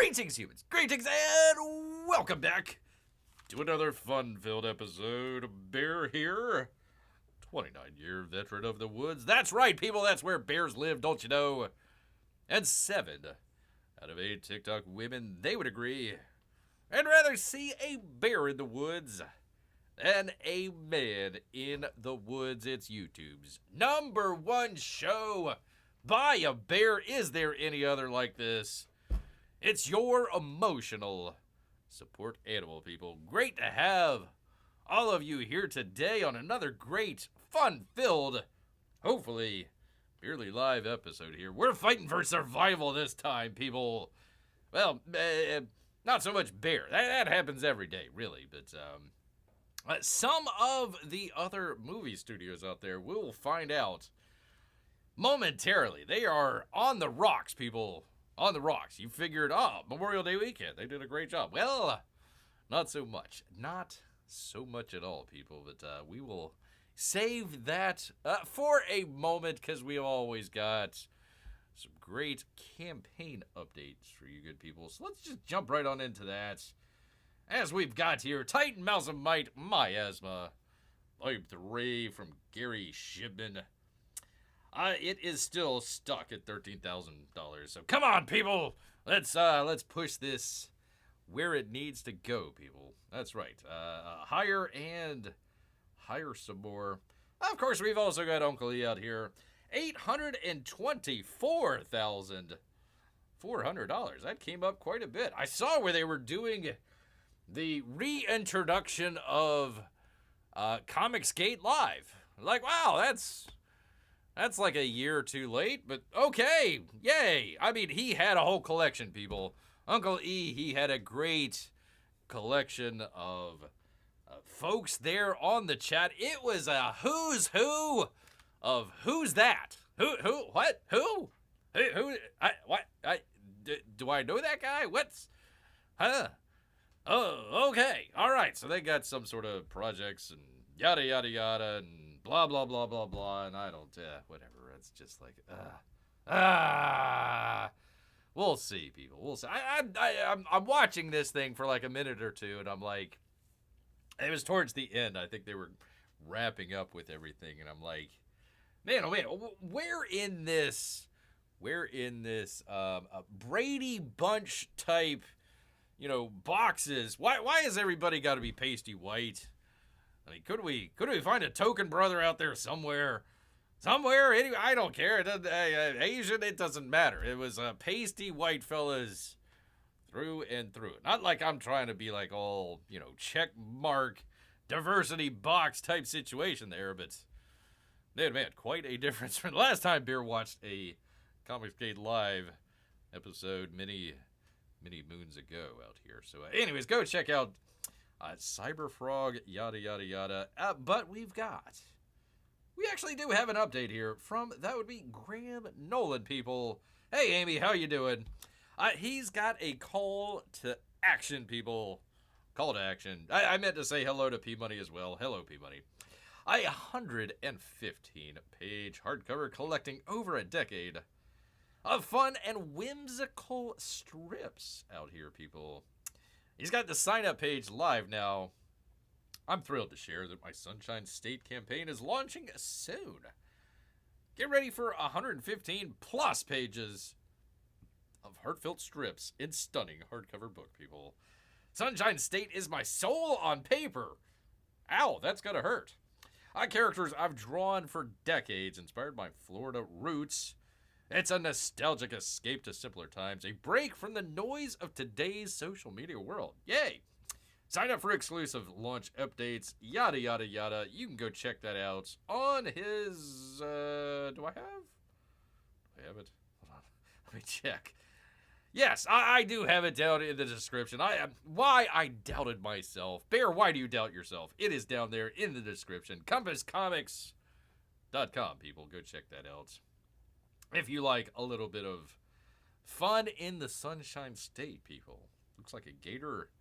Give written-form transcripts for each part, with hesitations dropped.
Greetings, humans. Greetings, and welcome back to another fun-filled episode of Bear here. 29-year veteran of the woods. That's right, people. That's where bears live, don't you know? And 7 out of 8 TikTok women, they would agree, and rather see a bear in the woods than a man in the woods. It's YouTube's #1 show by a bear. Is there any other like this? It's your emotional support animal, people. Great to have all of you here today on another great, fun-filled, hopefully, barely live episode here. We're fighting for survival this time, people. Well, not so much bear. That happens every day, really. But some of the other movie studios out there, we'll find out momentarily. They are on the rocks, people. On the rocks. You figured, Memorial Day weekend, they did a great job. Well, not so much. Not so much at all, people. But we will save that for a moment because we always got some great campaign updates for you good people. So let's just jump right on into that. As we've got here, Titan Mouse and Might, Miasma, Vibe 3 from Gary Shibman. It is still stuck at $13,000. So come on, people. Let's push this where it needs to go, people. That's right. Higher and higher some more. Of course, we've also got Uncle E out here. $824,400. That came up quite a bit. I saw where they were doing the reintroduction of Comicsgate Live. Like, wow, that's like a year or two late, but okay, yay. I mean, he had a whole collection, people. Uncle E, he had a great collection of folks there on the chat. It was a who's who of who's that? Who, what, who? Do I know that guy? Huh? Oh, okay, all right, so they got some sort of projects and yada, yada, yada, and blah, blah, blah, blah, blah, and I don't, whatever. It's just like, we'll see, people. We'll see. I'm watching this thing for like a minute or two, and I'm like, it was towards the end. I think they were wrapping up with everything, and I'm like, man, oh man, where in this Brady Bunch type, boxes? Why has everybody got to be pasty white? I mean, could we find a token brother out there somewhere? Anyway, I don't care. Asian, it doesn't matter. It was pasty white fellas through and through. Not like I'm trying to be like all, check mark diversity box type situation there, but man, quite a difference from the last time Beer watched a Comicsgate Live episode many moons ago out here. So anyways, go check out Cyberfrog, yada, yada, yada. But we actually do have an update here from, that would be Graham Nolan, people. Hey, Amy, how you doing? He's got a call to action, people. Call to action. I meant to say hello to P-Money as well. Hello, P-Money. 115-page hardcover collecting over a decade of fun and whimsical strips out here, people. He's got the sign-up page live now. I'm thrilled to share that my Sunshine State campaign is launching soon. Get ready for 115-plus pages of heartfelt strips in stunning hardcover book, people. Sunshine State is my soul on paper. Ow, that's gonna hurt. Characters I've drawn for decades, inspired by Florida roots. It's a nostalgic escape to simpler times, a break from the noise of today's social media world. Yay! Sign up for exclusive launch updates, yada, yada, yada. You can go check that out on his, do I have it? Hold on, let me check. Yes, I do have it down in the description. Why I doubted myself. Bear, why do you doubt yourself? It is down there in the description. CompassComics.com, people. Go check that out. If you like a little bit of fun in the Sunshine State, people. Looks like a gator,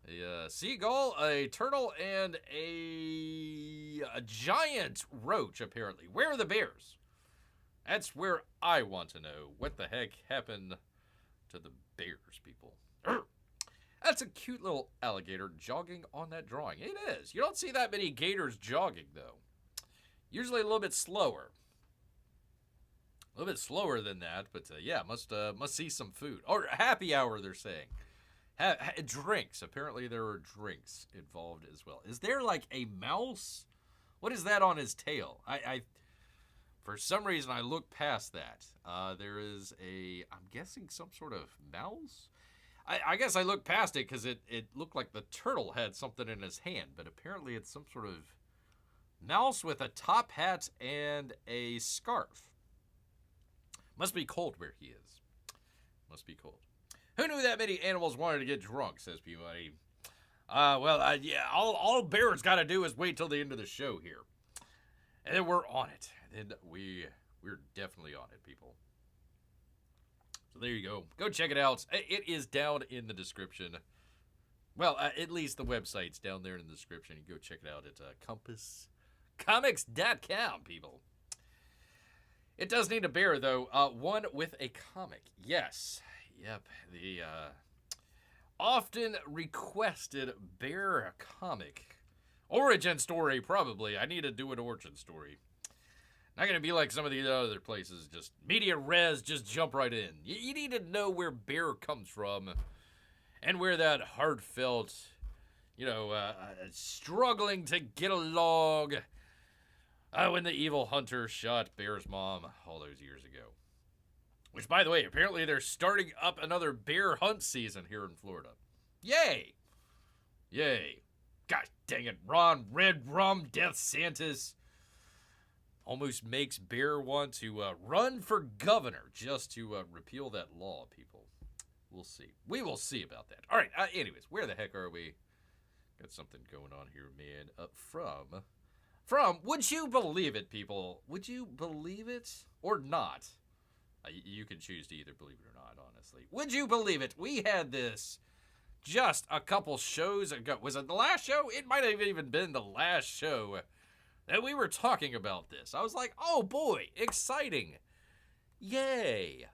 a seagull, a turtle, and a giant roach, apparently. Where are the bears? That's where I want to know what the heck happened to the bears, people. Urgh. That's a cute little alligator jogging on that drawing. It is. You don't see that many gators jogging, though. Usually a little bit slower. A little bit slower than that, but yeah, must see some food. Or happy hour, they're saying. Drinks. Apparently there are drinks involved as well. Is there like a mouse? What is that on his tail? I for some reason I look past that. There is I'm guessing some sort of mouse? I guess I looked past it because it looked like the turtle had something in his hand, but apparently it's some sort of mouse with a top hat and a scarf. Must be cold where he is. Must be cold. Who knew that many animals wanted to get drunk, says Peabody. Yeah, all bears got to do is wait till the end of the show here. And then we're on it. And we're definitely on it, people. So there you go. Go check it out. It is down in the description. Well, at least the website's down there in the description. You go check it out at compasscomics.com, people. It does need a bear, though. One with a comic. Yes. Yep. The often requested bear comic. Origin story, probably. I need to do an origin story. Not going to be like some of the other places. Just media res, just jump right in. You need to know where bear comes from. And where that heartfelt, struggling to get along. When the evil hunter shot Bear's mom all those years ago. Which, by the way, apparently they're starting up another bear hunt season here in Florida. Yay! Yay. Gosh dang it, Ron Red Rum Death Santis almost makes Bear want to run for governor just to repeal that law, people. We'll see. We will see about that. All right, anyways, where the heck are we? Got something going on here, man. From, would you believe it, people? Would you believe it or not? You can choose to either believe it or not, honestly. Would you believe it? We had this just a couple shows ago. Was it the last show? It might have even been the last show that we were talking about this. I was like, oh boy, exciting. Yay.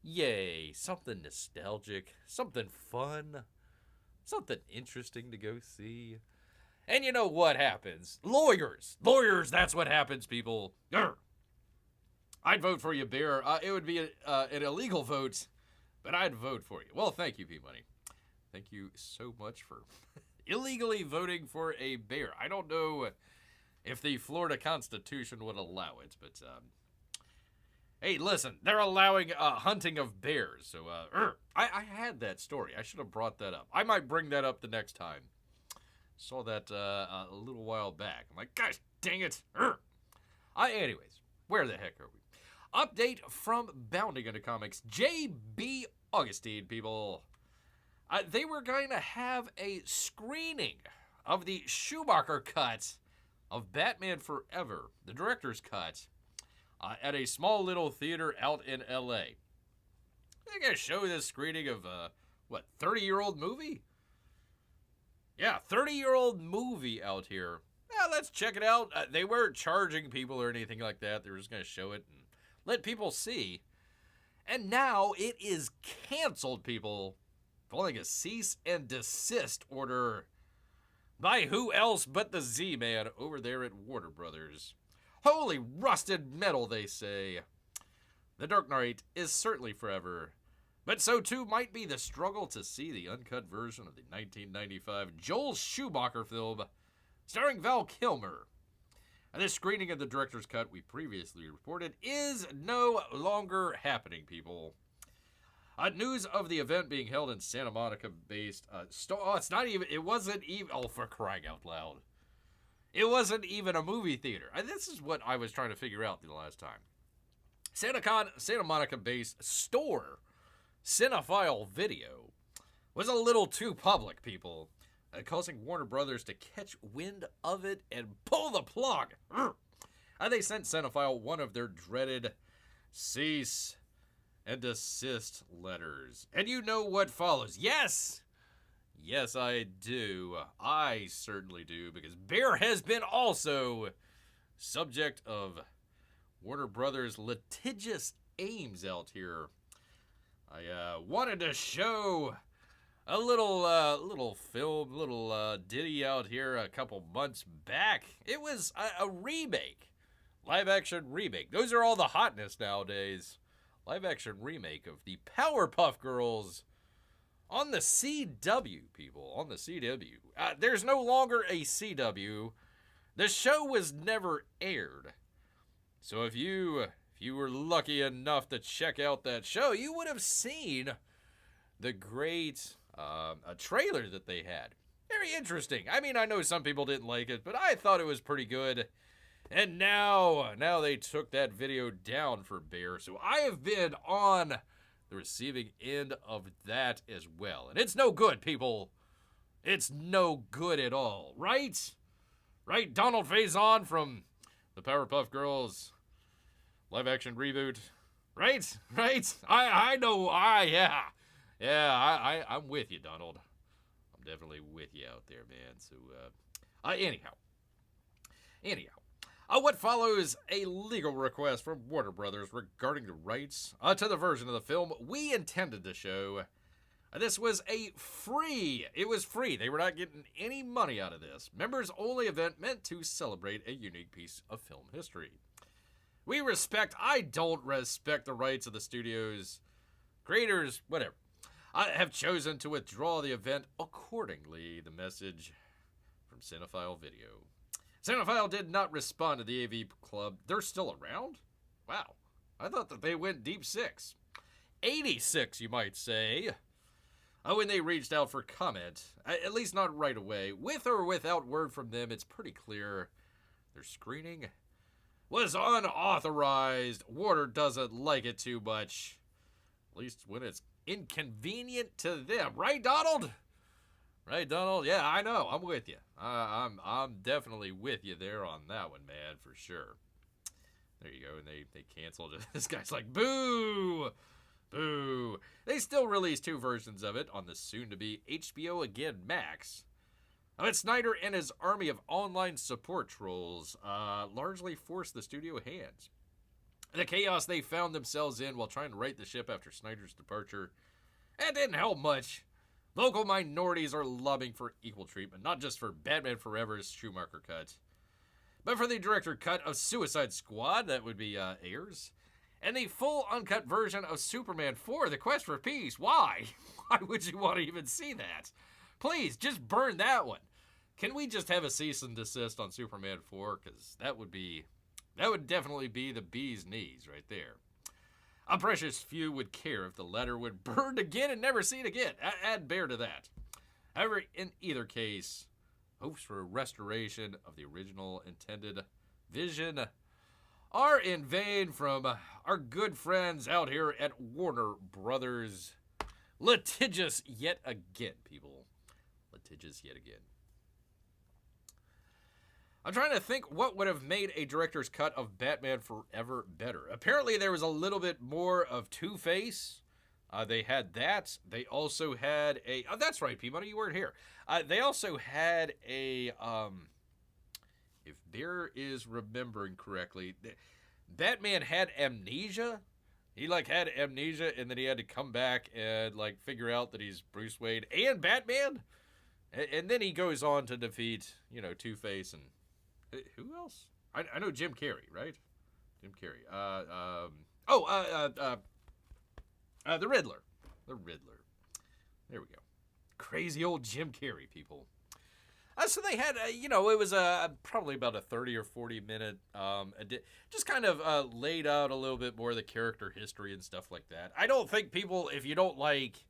Yay. Something nostalgic. Something fun. Something interesting to go see. And you know what happens? Lawyers, that's what happens, people. Urgh. I'd vote for you, Bear. It would be an illegal vote, but I'd vote for you. Well, thank you, P-Money. Thank you so much for illegally voting for a bear. I don't know if the Florida Constitution would allow it, but hey, listen, they're allowing hunting of bears. So I had that story. I should have brought that up. I might bring that up the next time. Saw that a little while back. I'm like, gosh, dang it. Anyways, where the heck are we? Update from Bounding into Comics. J.B. Augustine, people. They were going to have a screening of the Schumacher cut of Batman Forever, the director's cut, at a small little theater out in L.A. They're going to show this screening of, 30-year-old movie? Yeah, 30-year-old movie out here. Let's check it out. They weren't charging people or anything like that. They were just going to show it and let people see. And now it is canceled, people, following a cease and desist order by who else but the Z-Man over there at Warner Brothers. Holy rusted metal, they say. The Dark Knight is certainly forever. But so too might be the struggle to see the uncut version of the 1995 Joel Schumacher film starring Val Kilmer. And this screening of the director's cut we previously reported is no longer happening, people. News of the event being held in Santa Monica-based it wasn't even, for crying out loud. It wasn't even a movie theater. And this is what I was trying to figure out the last time. Santa Monica-based store, Cinephile Video, was a little too public, people, causing Warner Brothers to catch wind of it and pull the plug. And they sent Cinephile one of their dreaded cease and desist letters. And you know what follows. Yes, I do. I certainly do, because Bear has been also subject of Warner Brothers' litigious aims out here. I wanted to show a little film, ditty out here a couple months back. It was a remake, live action remake. Those are all the hotness nowadays. Live action remake of the Powerpuff Girls on the CW, people. On the CW. There's no longer a CW. The show was never aired. So if you were lucky enough to check out that show, you would have seen the great a trailer that they had. Very interesting. I mean, I know some people didn't like it, but I thought it was pretty good. And now they took that video down for Bear. So I have been on the receiving end of that as well. And it's no good, people. It's no good at all, right? Right, Donald Faison from the Powerpuff Girls live action reboot. Right? I know. Yeah, I'm with you, Donald. I'm definitely with you out there, man. So, anyhow. What follows a legal request from Warner Brothers regarding the rights to the version of the film we intended to show. This was free. It was free. They were not getting any money out of this. Members only event meant to celebrate a unique piece of film history. I don't respect the rights of the studio's creators, whatever. I have chosen to withdraw the event accordingly. The message from Cinephile Video. Cinephile did not respond to the AV Club. They're still around? Wow. I thought that they went deep 6. 86, you might say. When they reached out for comment, at least not right away. With or without word from them, it's pretty clear their screening was unauthorized. Warner doesn't like it too much. At least when it's inconvenient to them. Right, Donald? Right, Donald? Yeah, I know. I'm with you. I'm definitely with you there on that one, man, for sure. There you go. And they canceled it. This guy's like, boo! Boo. They still released 2 versions of it on the soon-to-be HBO Again Max. But Snyder and his army of online support trolls largely forced the studio hands. The chaos they found themselves in while trying to right the ship after Snyder's departure, it didn't help much. Local minorities are lobbying for equal treatment, not just for Batman Forever's Schumacher cut, but for the director cut of Suicide Squad, that would be Ayers, and the full uncut version of Superman 4, The Quest for Peace. Why? Why would you want to even see that? Please, just burn that one. Can we just have a cease and desist on Superman 4? Because that would definitely be the bee's knees right there. A precious few would care if the letter would burn again and never see it again. Add Bear to that. However, in either case, hopes for a restoration of the original intended vision are in vain from our good friends out here at Warner Brothers. Litigious yet again, people. Litigious yet again. I'm trying to think what would have made a director's cut of Batman Forever better. Apparently there was a little bit more of Two-Face. They had that. They also had a... Oh, that's right, P-Money, you weren't here. They also had a... if Bear is remembering correctly, Batman had amnesia. He, had amnesia, and then he had to come back and, figure out that he's Bruce Wayne and Batman. And then he goes on to defeat, Two-Face and... Who else? I know Jim Carrey, right? Jim Carrey. The Riddler. The Riddler. There we go. Crazy old Jim Carrey, people. So they had, it was probably about a 30 or 40 minute, just kind of laid out a little bit more of the character history and stuff like that. I don't think people, if you don't like,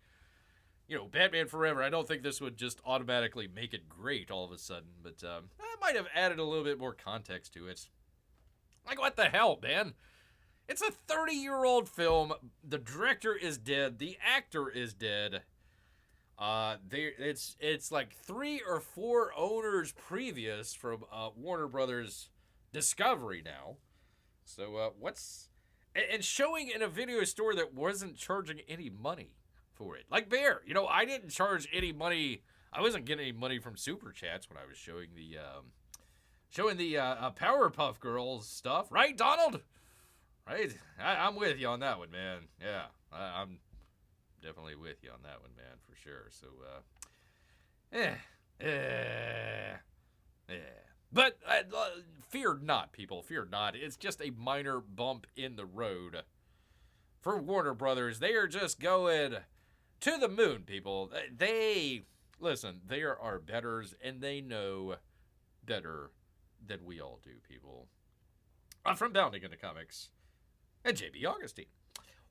Batman Forever, I don't think this would just automatically make it great all of a sudden, but I might have added a little bit more context to it. What the hell, man? It's a 30-year-old film. The director is dead. The actor is dead. It's 3 or 4 owners previous from Warner Brothers Discovery now. So and showing in a video store that wasn't charging any money for it. Like Bear, I didn't charge any money. I wasn't getting any money from Super Chats when I was showing the Powerpuff Girls stuff, right, Donald? Right? I'm with you on that one, man. Yeah, definitely with you on that one, man, for sure. So, eh. But fear not, people. Fear not. It's just a minor bump in the road for Warner Brothers. They are just going to the moon, people. Listen, they are our betters, and they know better than we all do, people. From Bounding into Comics, and JB Augustine.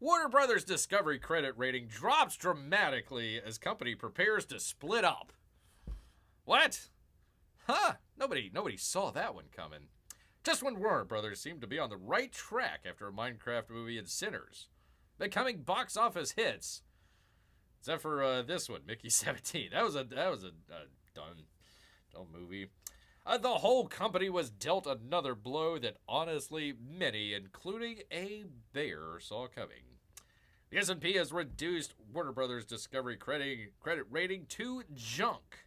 Warner Brothers Discovery credit rating drops dramatically as company prepares to split up. What? Huh? Nobody saw that one coming. Just when Warner Brothers seemed to be on the right track after a Minecraft movie and Sinners, becoming box office hits. Except for this one, Mickey 17. That was a dumb movie. The whole company was dealt another blow that honestly many, including a bear, saw coming. The S&P has reduced Warner Brothers Discovery credit rating to junk.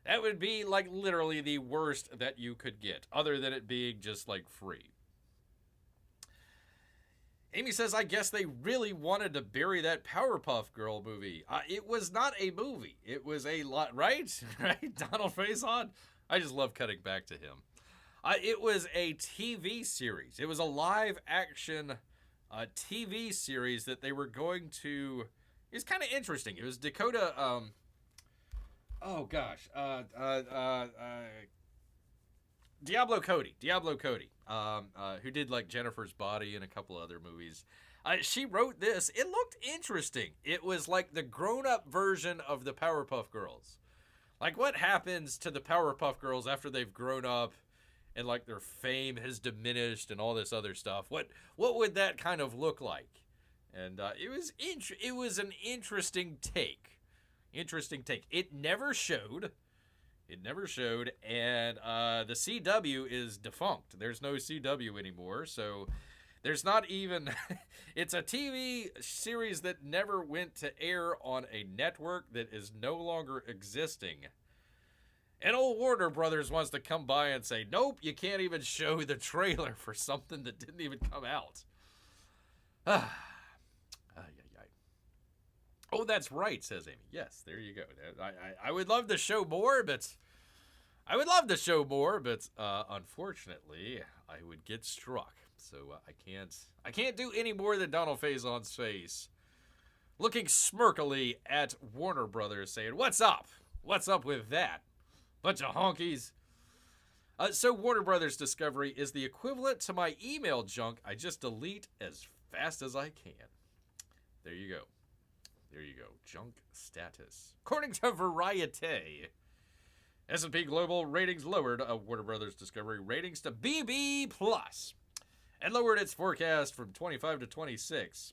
That would be like literally the worst that you could get, other than it being just like free. Amy says, I guess they really wanted to bury that Powerpuff Girl movie. It was not a movie. It was a lot, right? Right? Donald Faison? I just love cutting back to him. It was a TV series. It was a live action TV series that they were going to... It's kind of interesting. It was Dakota... Diablo Cody, who did like Jennifer's Body and a couple other movies. She wrote this. It looked interesting. It was like the grown-up version of the Powerpuff Girls. Like, what happens to the Powerpuff Girls after they've grown up and like their fame has diminished and all this other stuff? What would that kind of look like? And it was an interesting take. It never showed. And the CW is defunct. There's no CW anymore, so there's not even... It's a TV series that never went to air on a network that is no longer existing. And old Warner Brothers wants to come by and say, nope, you can't even show the trailer for something that didn't even come out. Oh, that's right, says Amy. Yes, there you go. I would love to show more, but... unfortunately, I would get struck. So I can't do any more than Donald Faison's face, looking smirkily at Warner Brothers, saying, "What's up? What's up with that? Bunch of honkies." So Warner Brothers Discovery is the equivalent to my email junk I just delete as fast as I can. There you go. Junk status. According to Variety, S&P Global ratings lowered Warner Brothers Discovery ratings to BB+, and lowered its forecast from 25 to 26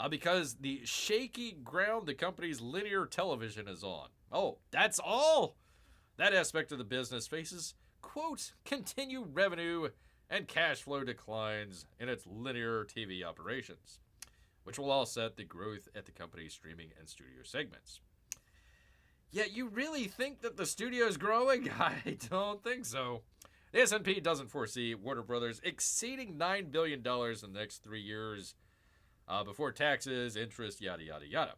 because the shaky ground the company's linear television is on. Oh, that's all? That aspect of the business faces, quote, continued revenue and cash flow declines in its linear TV operations, which will offset the growth at the company's streaming and studio segments. Yeah, you really think that the studio is growing? I don't think so. The S&P doesn't foresee Warner Brothers exceeding $9 billion in the next 3 years before taxes, interest, yada, yada, yada.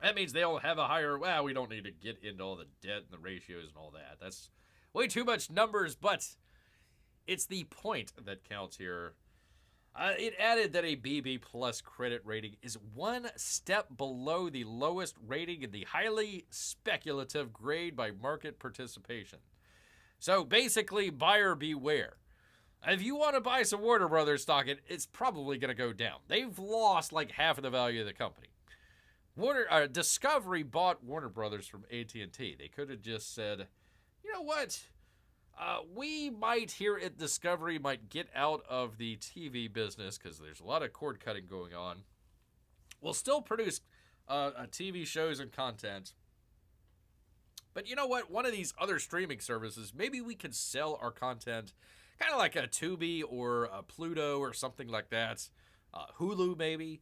That means they'll have a higher... Well, we don't need to get into all the debt and the ratios and all that. That's way too much numbers, but it's the point that counts here. It added that a BB plus credit rating is one step below the lowest rating in the highly speculative grade by market participation. So basically, buyer beware. If you want to buy some Warner Brothers stock, it's probably going to go down. They've lost like half of the value of the company. Discovery bought Warner Brothers from AT&T. They could have just said, you know what? We might, here at Discovery, might get out of the TV business because there's a lot of cord cutting going on. We'll still produce TV shows and content. But you know what? One of these other streaming services, maybe we could sell our content kind of like a Tubi or a Pluto or something like that. Hulu, maybe.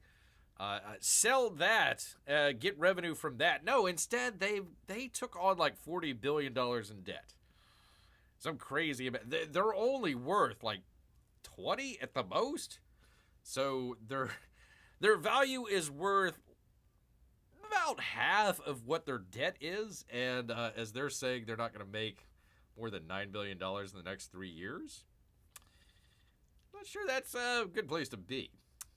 Sell that, get revenue from that. No, instead, they took on like $40 billion in debt. Some crazy amount. They're only worth like 20 at the most. So their value is worth about half of what their debt is, and as they're saying, they're not going to make more than $9 billion in the next 3 years. Not sure that's a good place to be.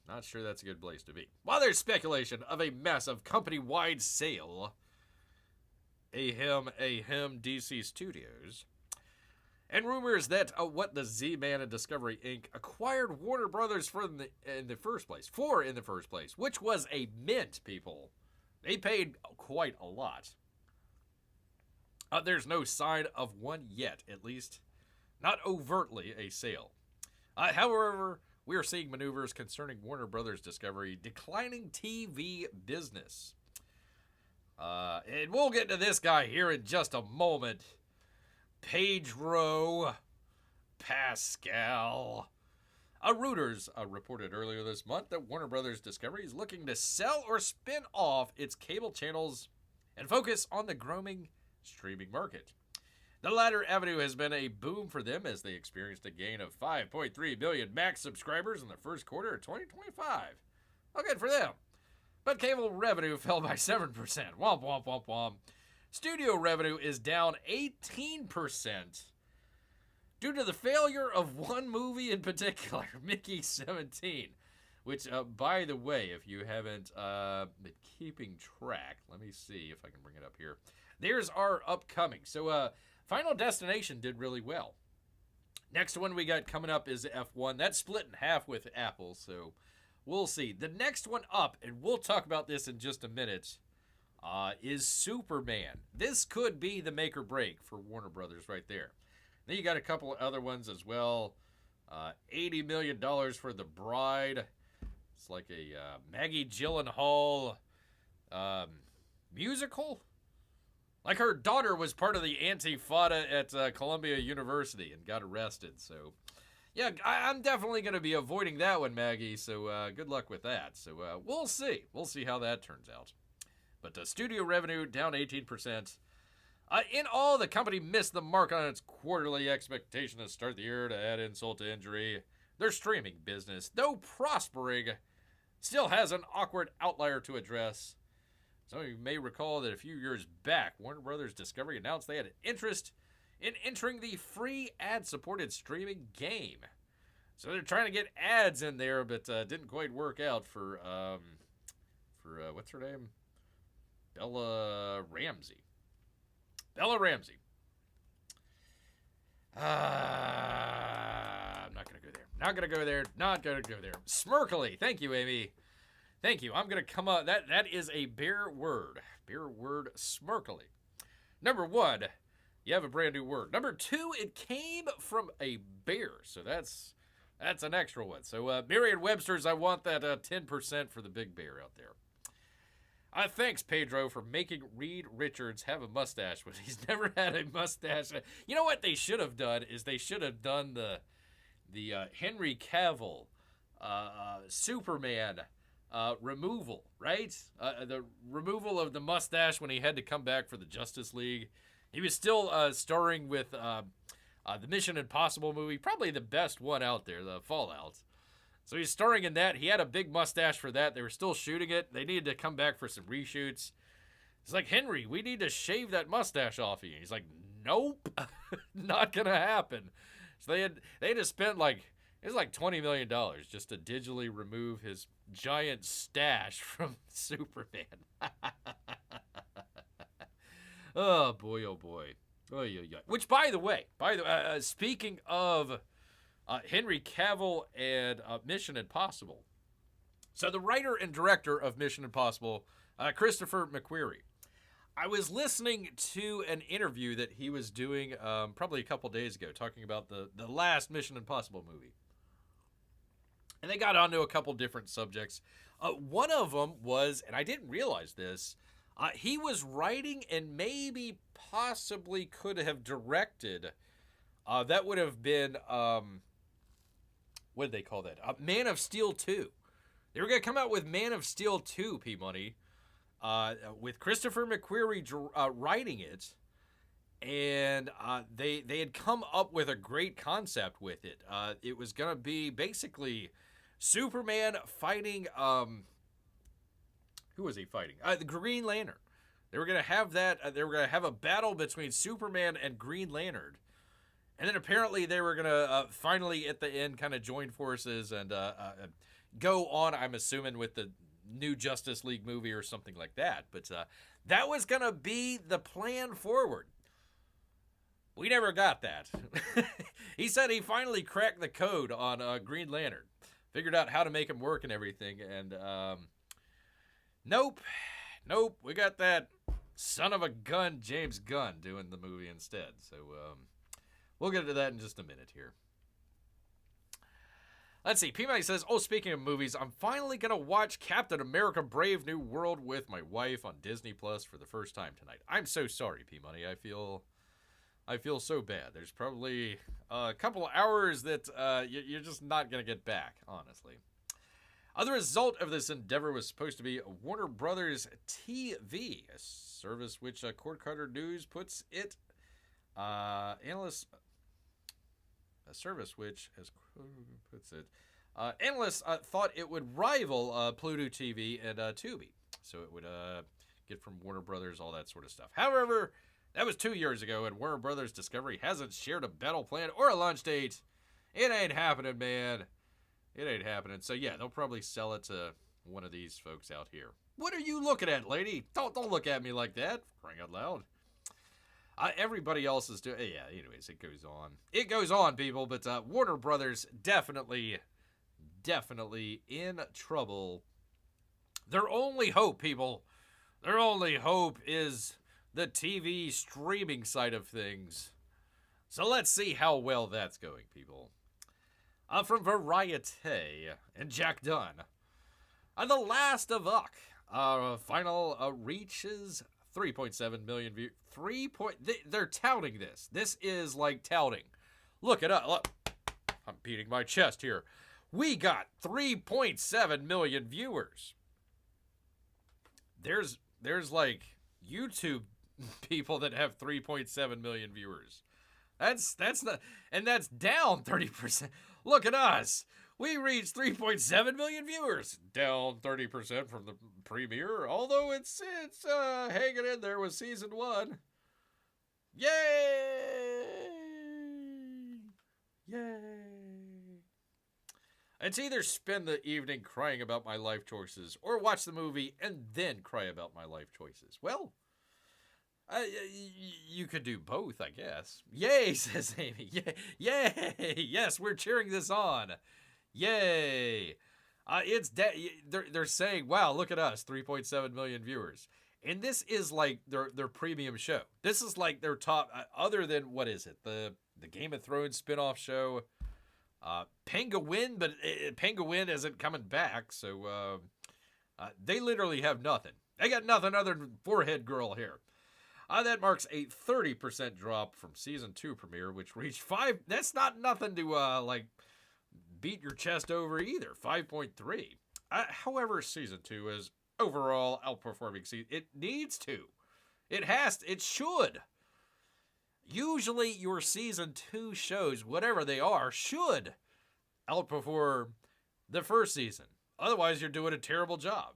Not sure that's a good place to be. While there's speculation of a massive company-wide sale, ahem, DC Studios, and rumors that what the Z-Man and Discovery Inc. acquired Warner Brothers in the first place, which was a mint, people. They paid quite a lot. There's no sign of one yet, at least not overtly a sale. However, we are seeing maneuvers concerning Warner Brothers Discovery declining TV business. And we'll get to this guy here in just a moment. Pedro Pascal. Reuters reported earlier this month that Warner Brothers Discovery is looking to sell or spin off its cable channels and focus on the growing streaming market. The latter avenue has been a boom for them as they experienced a gain of 5.3 million Max subscribers in the first quarter of 2025. Oh, good for them. But cable revenue fell by 7%. Womp, womp, womp, womp. Studio revenue is down 18% due to the failure of one movie in particular, Mickey 17. Which, by the way, if you haven't been keeping track, let me see if I can bring it up here. There's our upcoming. So, Final Destination did really well. Next one we got coming up is F1. That's split in half with Apple, so we'll see. The next one up, and we'll talk about this in just a minute, is Superman. This could be the make or break for Warner Brothers right there. Then you got a couple of other ones as well. $80 million for The Bride. It's like a Maggie Gyllenhaal musical. Like her daughter was part of the Antifada at Columbia University and got arrested. So, yeah, I'm definitely going to be avoiding that one, Maggie. So good luck with that. So we'll see. We'll see how that turns out. But studio revenue down 18%. In all, the company missed the mark on its quarterly expectation to start the year. To add insult to injury, their streaming business, though prospering, still has an awkward outlier to address. Some of you may recall that a few years back, Warner Brothers Discovery announced they had an interest in entering the free ad-supported streaming game. So they're trying to get ads in there, but didn't quite work out for what's her name? Bella Ramsey. I'm not going to go there. Not going to go there. Smirkily. Thank you, Amy. Thank you. I'm going to come up. That is a bear word. Bear word, smirkily. Number one, you have a brand new word. Number two, it came from a bear. So that's an extra one. So Merriam-Webster's, I want that 10% for the big bear out there. Thanks, Pedro, for making Reed Richards have a mustache when he's never had a mustache. You know what they should have done is they should have done the Henry Cavill Superman removal, right? The removal of the mustache when he had to come back for the Justice League. He was still starring with the Mission Impossible movie, probably the best one out there, the Fallout. So he's starring in that. He had a big mustache for that. They were still shooting it. They needed to come back for some reshoots. It's like, Henry, we need to shave that mustache off of you. He's like, nope, not going to happen. So they had to spend it was like $20 million just to digitally remove his giant stash from Superman. Oh, boy, oh, boy. Oh, yeah. Which, by the way, speaking of Henry Cavill and Mission Impossible. So the writer and director of Mission Impossible, Christopher McQuarrie. I was listening to an interview that he was doing probably a couple days ago talking about the last Mission Impossible movie. And they got onto a couple different subjects. One of them was, and I didn't realize this, he was writing and maybe possibly could have directed. That would have been... what did they call that? Man of Steel 2. They were going to come out with Man of Steel 2, P-Money, with Christopher McQuarrie writing it, and they had come up with a great concept with it. It was going to be basically Superman fighting, Who was he fighting? The Green Lantern. They were going to have that. They were going to have a battle between Superman and Green Lantern. And then apparently they were going to finally, at the end, kind of join forces and go on, I'm assuming, with the new Justice League movie or something like that. But that was going to be the plan forward. We never got that. He said he finally cracked the code on Green Lantern. Figured out how to make him work and everything. And nope. We got that son of a gun James Gunn doing the movie instead. So we'll get into that in just a minute here. Let's see. P-Money says, speaking of movies, I'm finally going to watch Captain America Brave New World with my wife on Disney Plus for the first time tonight. I'm so sorry, P-Money. I feel so bad. There's probably a couple of hours that you're just not going to get back, honestly. The result of this endeavor was supposed to be Warner Brothers TV, a service which Cord Cutter News puts it, analysts thought it would rival Pluto TV and Tubi. So it would get from Warner Brothers, all that sort of stuff. However, that was 2 years ago, and Warner Brothers Discovery hasn't shared a battle plan or a launch date. It ain't happening, man. It ain't happening. So yeah, they'll probably sell it to one of these folks out here. What are you looking at, lady? Don't look at me like that. Crying out loud. Everybody else is doing. Yeah. Anyways, it goes on. It goes on, people. But Warner Brothers definitely in trouble. Their only hope, people. Their only hope is the TV streaming side of things. So let's see how well that's going, people. From Variety and Jack Dunn. The Last of Us final reaches 3.7 million views. They're touting this. This is like touting. Look it up. Look. I'm beating my chest here. We got 3.7 million viewers. There's like YouTube people that have 3.7 million viewers. That's not, and that's down 30%. Look at us. We reached 3.7 million viewers, down 30% from the premiere. Although it's hanging in there with season 1. Yay! It's either spend the evening crying about my life choices or watch the movie and then cry about my life choices. Well, you could do both, I guess. Yay, says Amy. Yay! Yes, we're cheering this on. Yay! They're saying, wow, look at us, 3.7 million viewers. And this is like their premium show. This is like their top, other than, what is it? The Game of Thrones spinoff show. Penguin, but Penguin isn't coming back, so they literally have nothing. They got nothing other than forehead girl here. That marks a 30% drop from season 2 premiere, which reached 5. That's not nothing to beat your chest over either. 5.3. However, season 2 is overall outperforming season. It needs to. It has to. It should. Usually, your season 2 shows, whatever they are, should outperform the first season. Otherwise, you're doing a terrible job.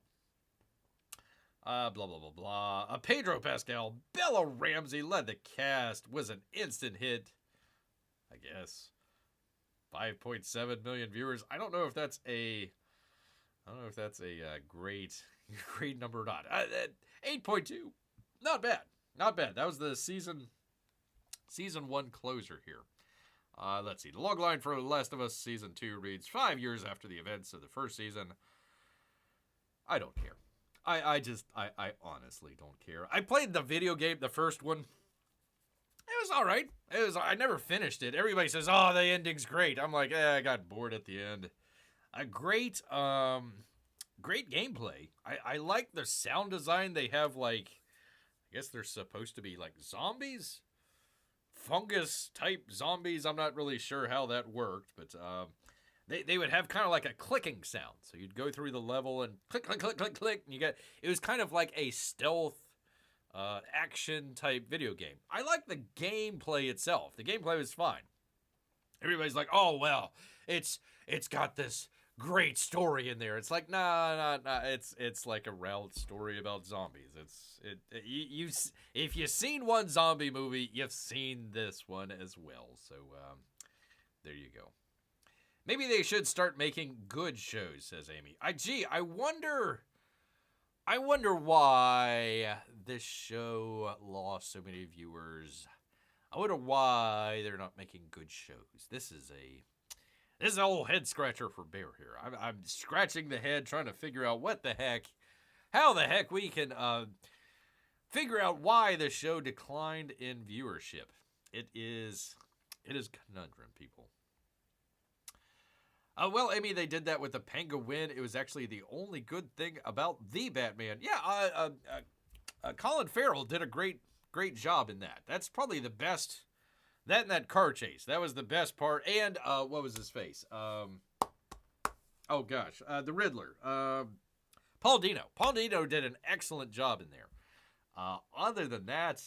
Blah, blah, blah, blah. Pedro Pascal, Bella Ramsey led the cast, was an instant hit, I guess. 5.7 million viewers. I don't know if that's a great number or not. 8.2. Not bad. That was the season 1 closer here. Let's see. The logline for The Last of Us season 2 reads 5 years after the events of the first season. I don't care. I honestly don't care. I played the video game, the first one. It was all right. I never finished it. Everybody says, "Oh, the ending's great." I'm like, I got bored at the end. A great gameplay. I like the sound design. They have I guess they're supposed to be like zombies, fungus type zombies. I'm not really sure how that worked, but they would have kind of like a clicking sound. So you'd go through the level and click, click, click, click, click. And it was kind of like a stealth action type video game. I like the gameplay itself. The gameplay was fine. Everybody's like, oh, well, it's got this great story in there. It's like, nah. It's like a route story about zombies. If you've seen one zombie movie, you've seen this one as well. So, there you go. Maybe they should start making good shows, says Amy. I wonder why this show lost so many viewers. I wonder why they're not making good shows. This is an old head scratcher for Bear here. I'm scratching the head trying to figure out how the heck we can figure out why the show declined in viewership. It is conundrum, people. Well, Amy, they did that with the Penguin. It was actually the only good thing about the Batman. Yeah, Colin Farrell did a great job in that. That's probably the best. That and that car chase. That was the best part. And what was his face? The Riddler. Paul Dino. Paul Dino did an excellent job in there. Other than that,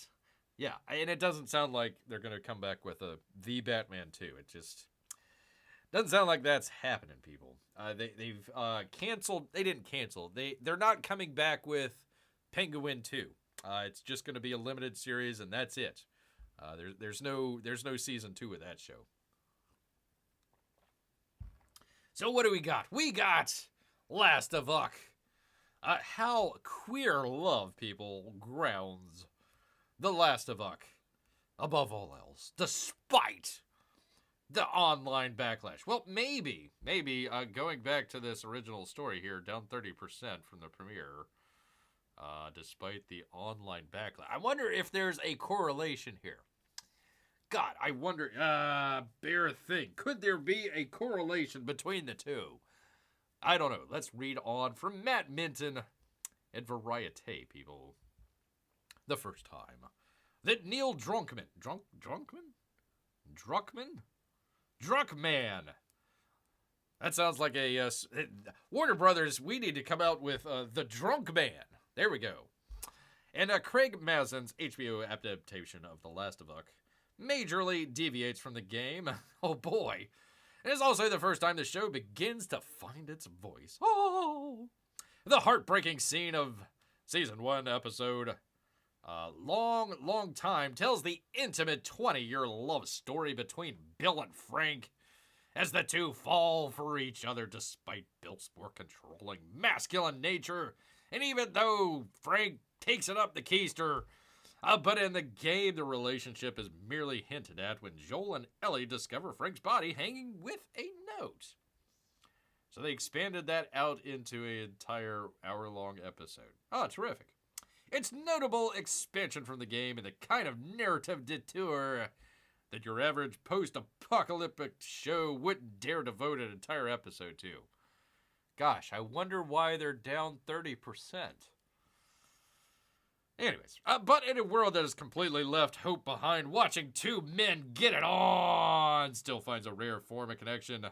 yeah, and it doesn't sound like they're going to come back with the Batman 2. It just doesn't sound like that's happening, people. They've canceled. They didn't cancel. They're not coming back with Penguin 2. It's just going to be a limited series, and that's it. There's no season 2 of that show. So what do we got? We got Last of Us. How queer love, people, grounds The Last of Us above all else, despite the online backlash. Well, maybe going back to this original story here, down 30% from the premiere, despite the online backlash. I wonder if there's a correlation here. God, I wonder, Bear thing. Could there be a correlation between the two? I don't know. Let's read on from Matt Minton at Variety, people. The first time that Neil Druckmann. That sounds like a Warner Brothers. We need to come out with the Drunk Man. There we go. And Craig Mazin's HBO adaptation of The Last of Us majorly deviates from the game. Oh boy. It is also the first time the show begins to find its voice. Oh! The heartbreaking scene of Season 1 episode Long Time tells the intimate 20-year love story between Bill and Frank as the two fall for each other despite Bill's more controlling masculine nature, and even though Frank takes it up the keister. But in the game, the relationship is merely hinted at when Joel and Ellie discover Frank's body hanging with a note. So they expanded that out into an entire hour-long episode. Oh, terrific. It's notable expansion from the game and the kind of narrative detour that your average post-apocalyptic show wouldn't dare devote an entire episode to. Gosh, I wonder why they're down 30%. Anyways, but in a world that has completely left hope behind, watching two men get it on still finds a rare form of connection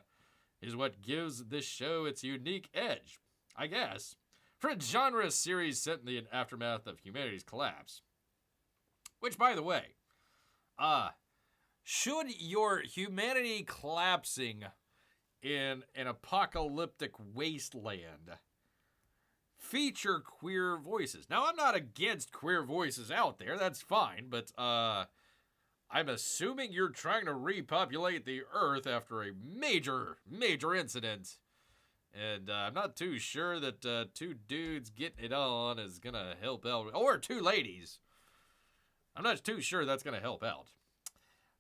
is what gives this show its unique edge, I guess, for a genre series set in the aftermath of humanity's collapse. Which, by the way, should your humanity collapsing in an apocalyptic wasteland feature queer voices? Now, I'm not against queer voices out there. That's fine. But I'm assuming you're trying to repopulate the Earth after a major incident. And I'm not too sure that two dudes getting it on is going to help out. Or two ladies. I'm not too sure that's going to help out.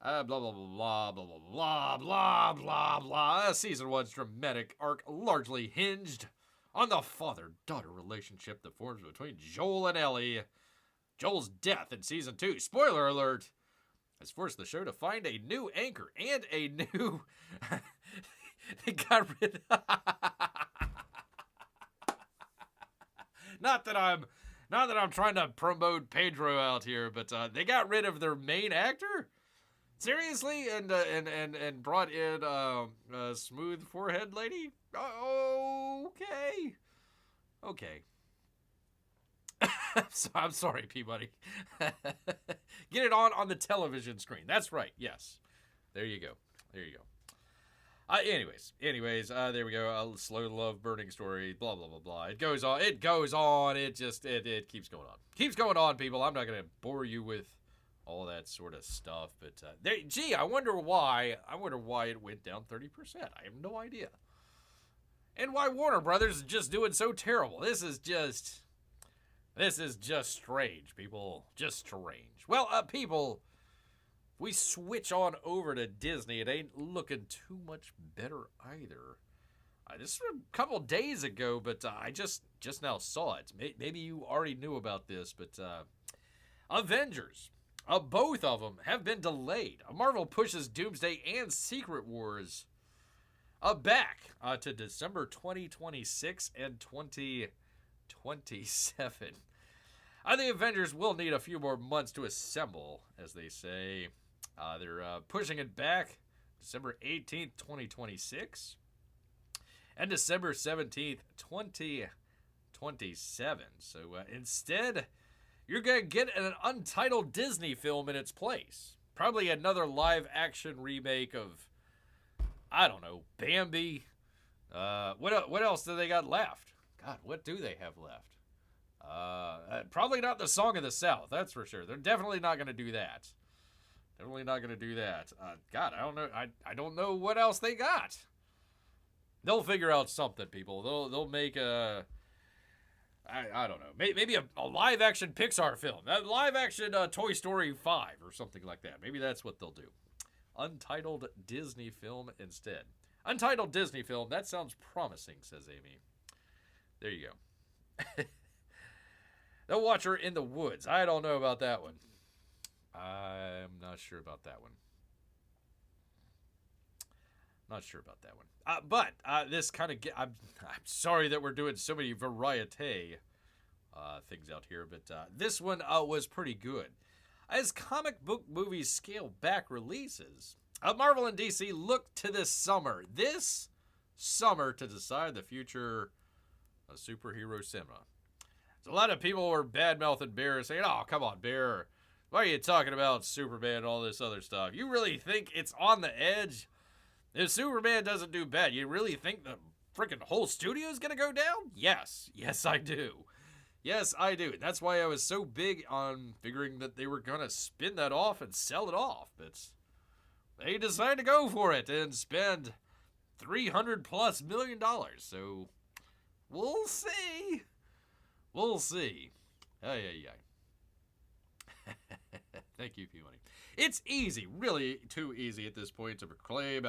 Blah, blah, blah, blah, blah, blah, blah, blah, blah. Season 1's dramatic arc largely hinged on the father-daughter relationship that forms between Joel and Ellie. Joel's death in Season 2, spoiler alert, has forced the show to find a new anchor and a new... They got rid of... Not that I'm trying to promote Pedro out here, but they got rid of their main actor? Seriously? And brought in a smooth forehead lady? Okay. I'm sorry, Peabody. Get it on the television screen. That's right. Yes. There you go. Anyways, there we go. A slow love burning story. Blah blah blah blah. It goes on. It goes on. It keeps going on. Keeps going on, people. I'm not gonna bore you with all that sort of stuff, but I wonder why. I wonder why it went down 30%. I have no idea. And why Warner Brothers is just doing so terrible. This is just strange, people. Just strange. Well, people. We switch on over to Disney. It ain't looking too much better either. This was a couple days ago, but I just now saw it. Maybe you already knew about this, but Avengers, both of them have been delayed. Marvel pushes Doomsday and Secret Wars back to December 2026 and 2027. The Avengers will need a few more months to assemble, as they say. They're pushing it back December 18th, 2026 and December 17th, 2027. So instead, you're going to get an untitled Disney film in its place. Probably another live-action remake of, I don't know, Bambi. What else do they got left? God, what do they have left? Probably not the Song of the South, that's for sure. They're definitely not going to do that. Definitely not going to do that. God, I don't know. I don't know what else they got. They'll figure out something, people. They'll make a... I don't know. Maybe a live-action Pixar film. A live-action Toy Story 5 or something like that. Maybe that's what they'll do. Untitled Disney film instead. Untitled Disney film. That sounds promising, says Amy. There you go. The Watcher in the Woods. I don't know about that one. I'm not sure about that one. But this kind of... I'm sorry that we're doing so many variety things out here, but this one was pretty good. As comic book movies scale back releases, Marvel and DC look to this summer to decide the future of superhero cinema. So a lot of people were bad-mouthing Bear, saying, "Oh, come on, Bear. Why are you talking about Superman and all this other stuff? You really think it's on the edge? If Superman doesn't do bad, you really think the freaking whole studio is going to go down?" Yes, I do. Yes, I do. That's why I was so big on figuring that they were going to spin that off and sell it off. But they decided to go for it and spend $300+ million. So we'll see. Ay. Thank you, P-Money. It's easy, really too easy at this point to proclaim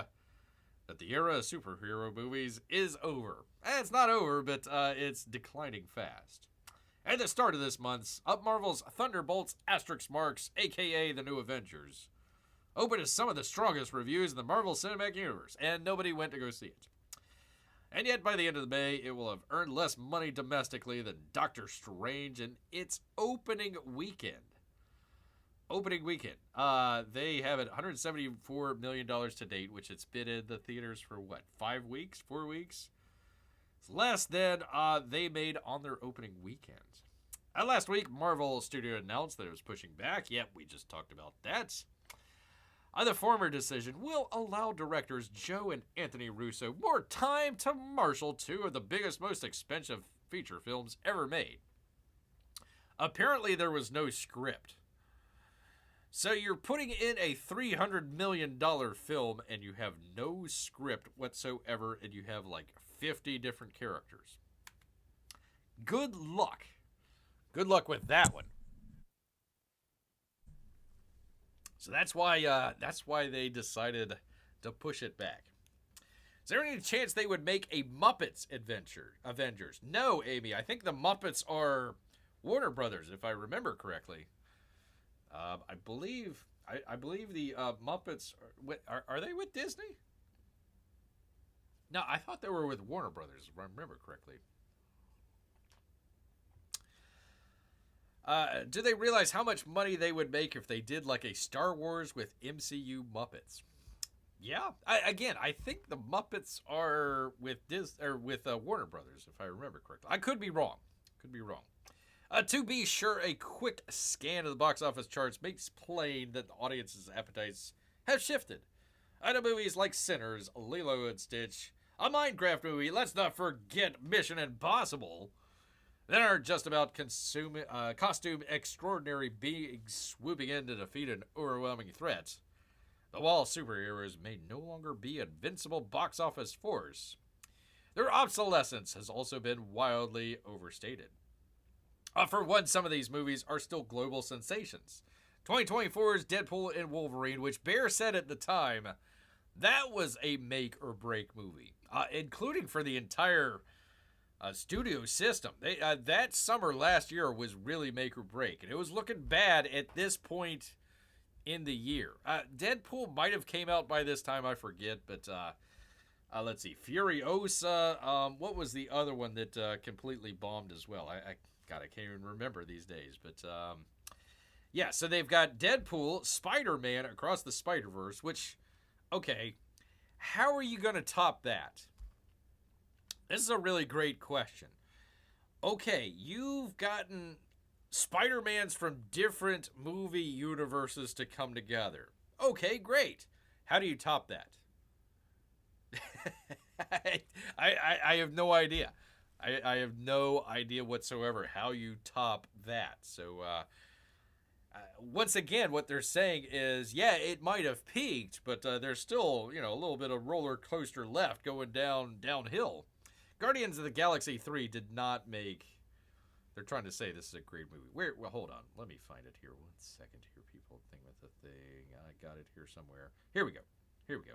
that the era of superhero movies is over. It's not over, but it's declining fast. At the start of this month, Marvel's Thunderbolts * Marks, a.k.a. the New Avengers, opened to some of the strongest reviews in the Marvel Cinematic Universe, and nobody went to go see it. And yet, by the end of May, it will have earned less money domestically than Doctor Strange in its opening weekend. They have it $174 million to date, which it's been in the theaters for, 5 weeks? 4 weeks? It's less than they made on their opening weekend. Last week, Marvel Studio announced that it was pushing back. Yep, we just talked about that. The former decision will allow directors Joe and Anthony Russo more time to marshal two of the biggest, most expensive feature films ever made. Apparently, there was no script. So you're putting in a $300 million film and you have no script whatsoever and you have like 50 different characters. Good luck. Good luck with that one. So that's why they decided to push it back. Is there any chance they would make a Muppets Avengers? No, Amy. I think the Muppets are Warner Brothers, if I remember correctly. I believe the Muppets are they with Disney? No, I thought they were with Warner Brothers, if I remember correctly. Do they realize how much money they would make if they did like a Star Wars with MCU Muppets? Yeah, I think the Muppets are with Warner Brothers, if I remember correctly. I could be wrong. To be sure, a quick scan of the box office charts makes plain that the audience's appetites have shifted Other movies like Sinners, Lilo and Stitch, a Minecraft movie, let's not forget Mission Impossible, then are just about costume extraordinary beings swooping in to defeat an overwhelming threat. The wall superheroes may no longer be an invincible box office force. Their obsolescence has also been wildly overstated. For one, some of these movies are still global sensations. 2024's Deadpool and Wolverine, which Bear said at the time, that was a make or break movie, including for the entire studio system. That summer last year was really make or break, and it was looking bad at this point in the year. Deadpool might have came out by this time, I forget, but let's see, Furiosa. What was the other one that completely bombed as well? I can't even remember these days, but yeah, so they've got Deadpool, Spider-Man Across the Spider-Verse, which, okay, how are you going to top that? This is a really great question. Okay, you've gotten Spider-Mans from different movie universes to come together. Okay, great. How do you top that? I have no idea. I have no idea whatsoever how you top that. So, once again, what they're saying is, yeah, it might have peaked, but there's still, a little bit of roller coaster left going downhill. Guardians of the Galaxy 3 did not make. They're trying to say this is a great movie. Well, hold on. Let me find it here. 1 second here, people. Thing with the thing. I got it here somewhere. Here we go.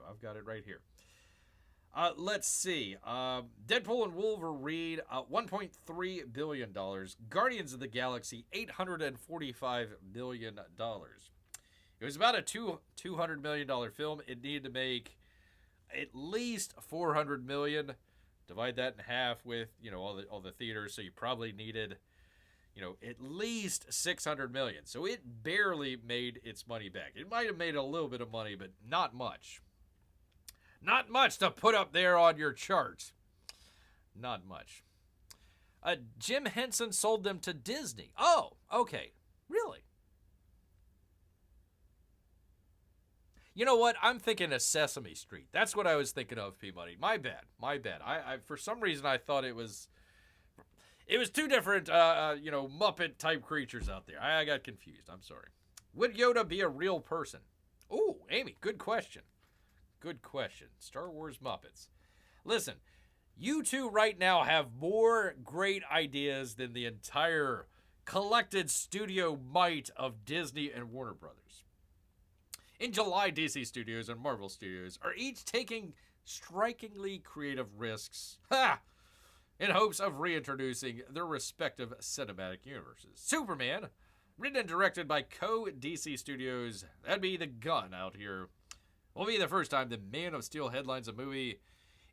I've got it right here. Let's see. Deadpool and Wolverine, $1.3 billion. Guardians of the Galaxy, $845 million. It was about a $200 million film. It needed to make at least $400 million. Divide that in half with, all the theaters. So you probably needed, at least $600 million. So it barely made its money back. It might have made a little bit of money, but not much. Not much to put up there on your charts. Not much. Jim Henson sold them to Disney. Oh, okay. Really? You know what? I'm thinking of Sesame Street. That's what I was thinking of, Peabody. My bad. I for some reason I thought it was two different, Muppet type creatures out there. I got confused. I'm sorry. Would Yoda be a real person? Ooh, Amy, good question. Good question. Star Wars Muppets. Listen, you two right now have more great ideas than the entire collected studio might of Disney and Warner Brothers. In July, DC Studios and Marvel Studios are each taking strikingly creative risks in hopes of reintroducing their respective cinematic universes. Superman, written and directed by co-DC Studios, that'd be the gun out here, will be the first time the Man of Steel headlines a movie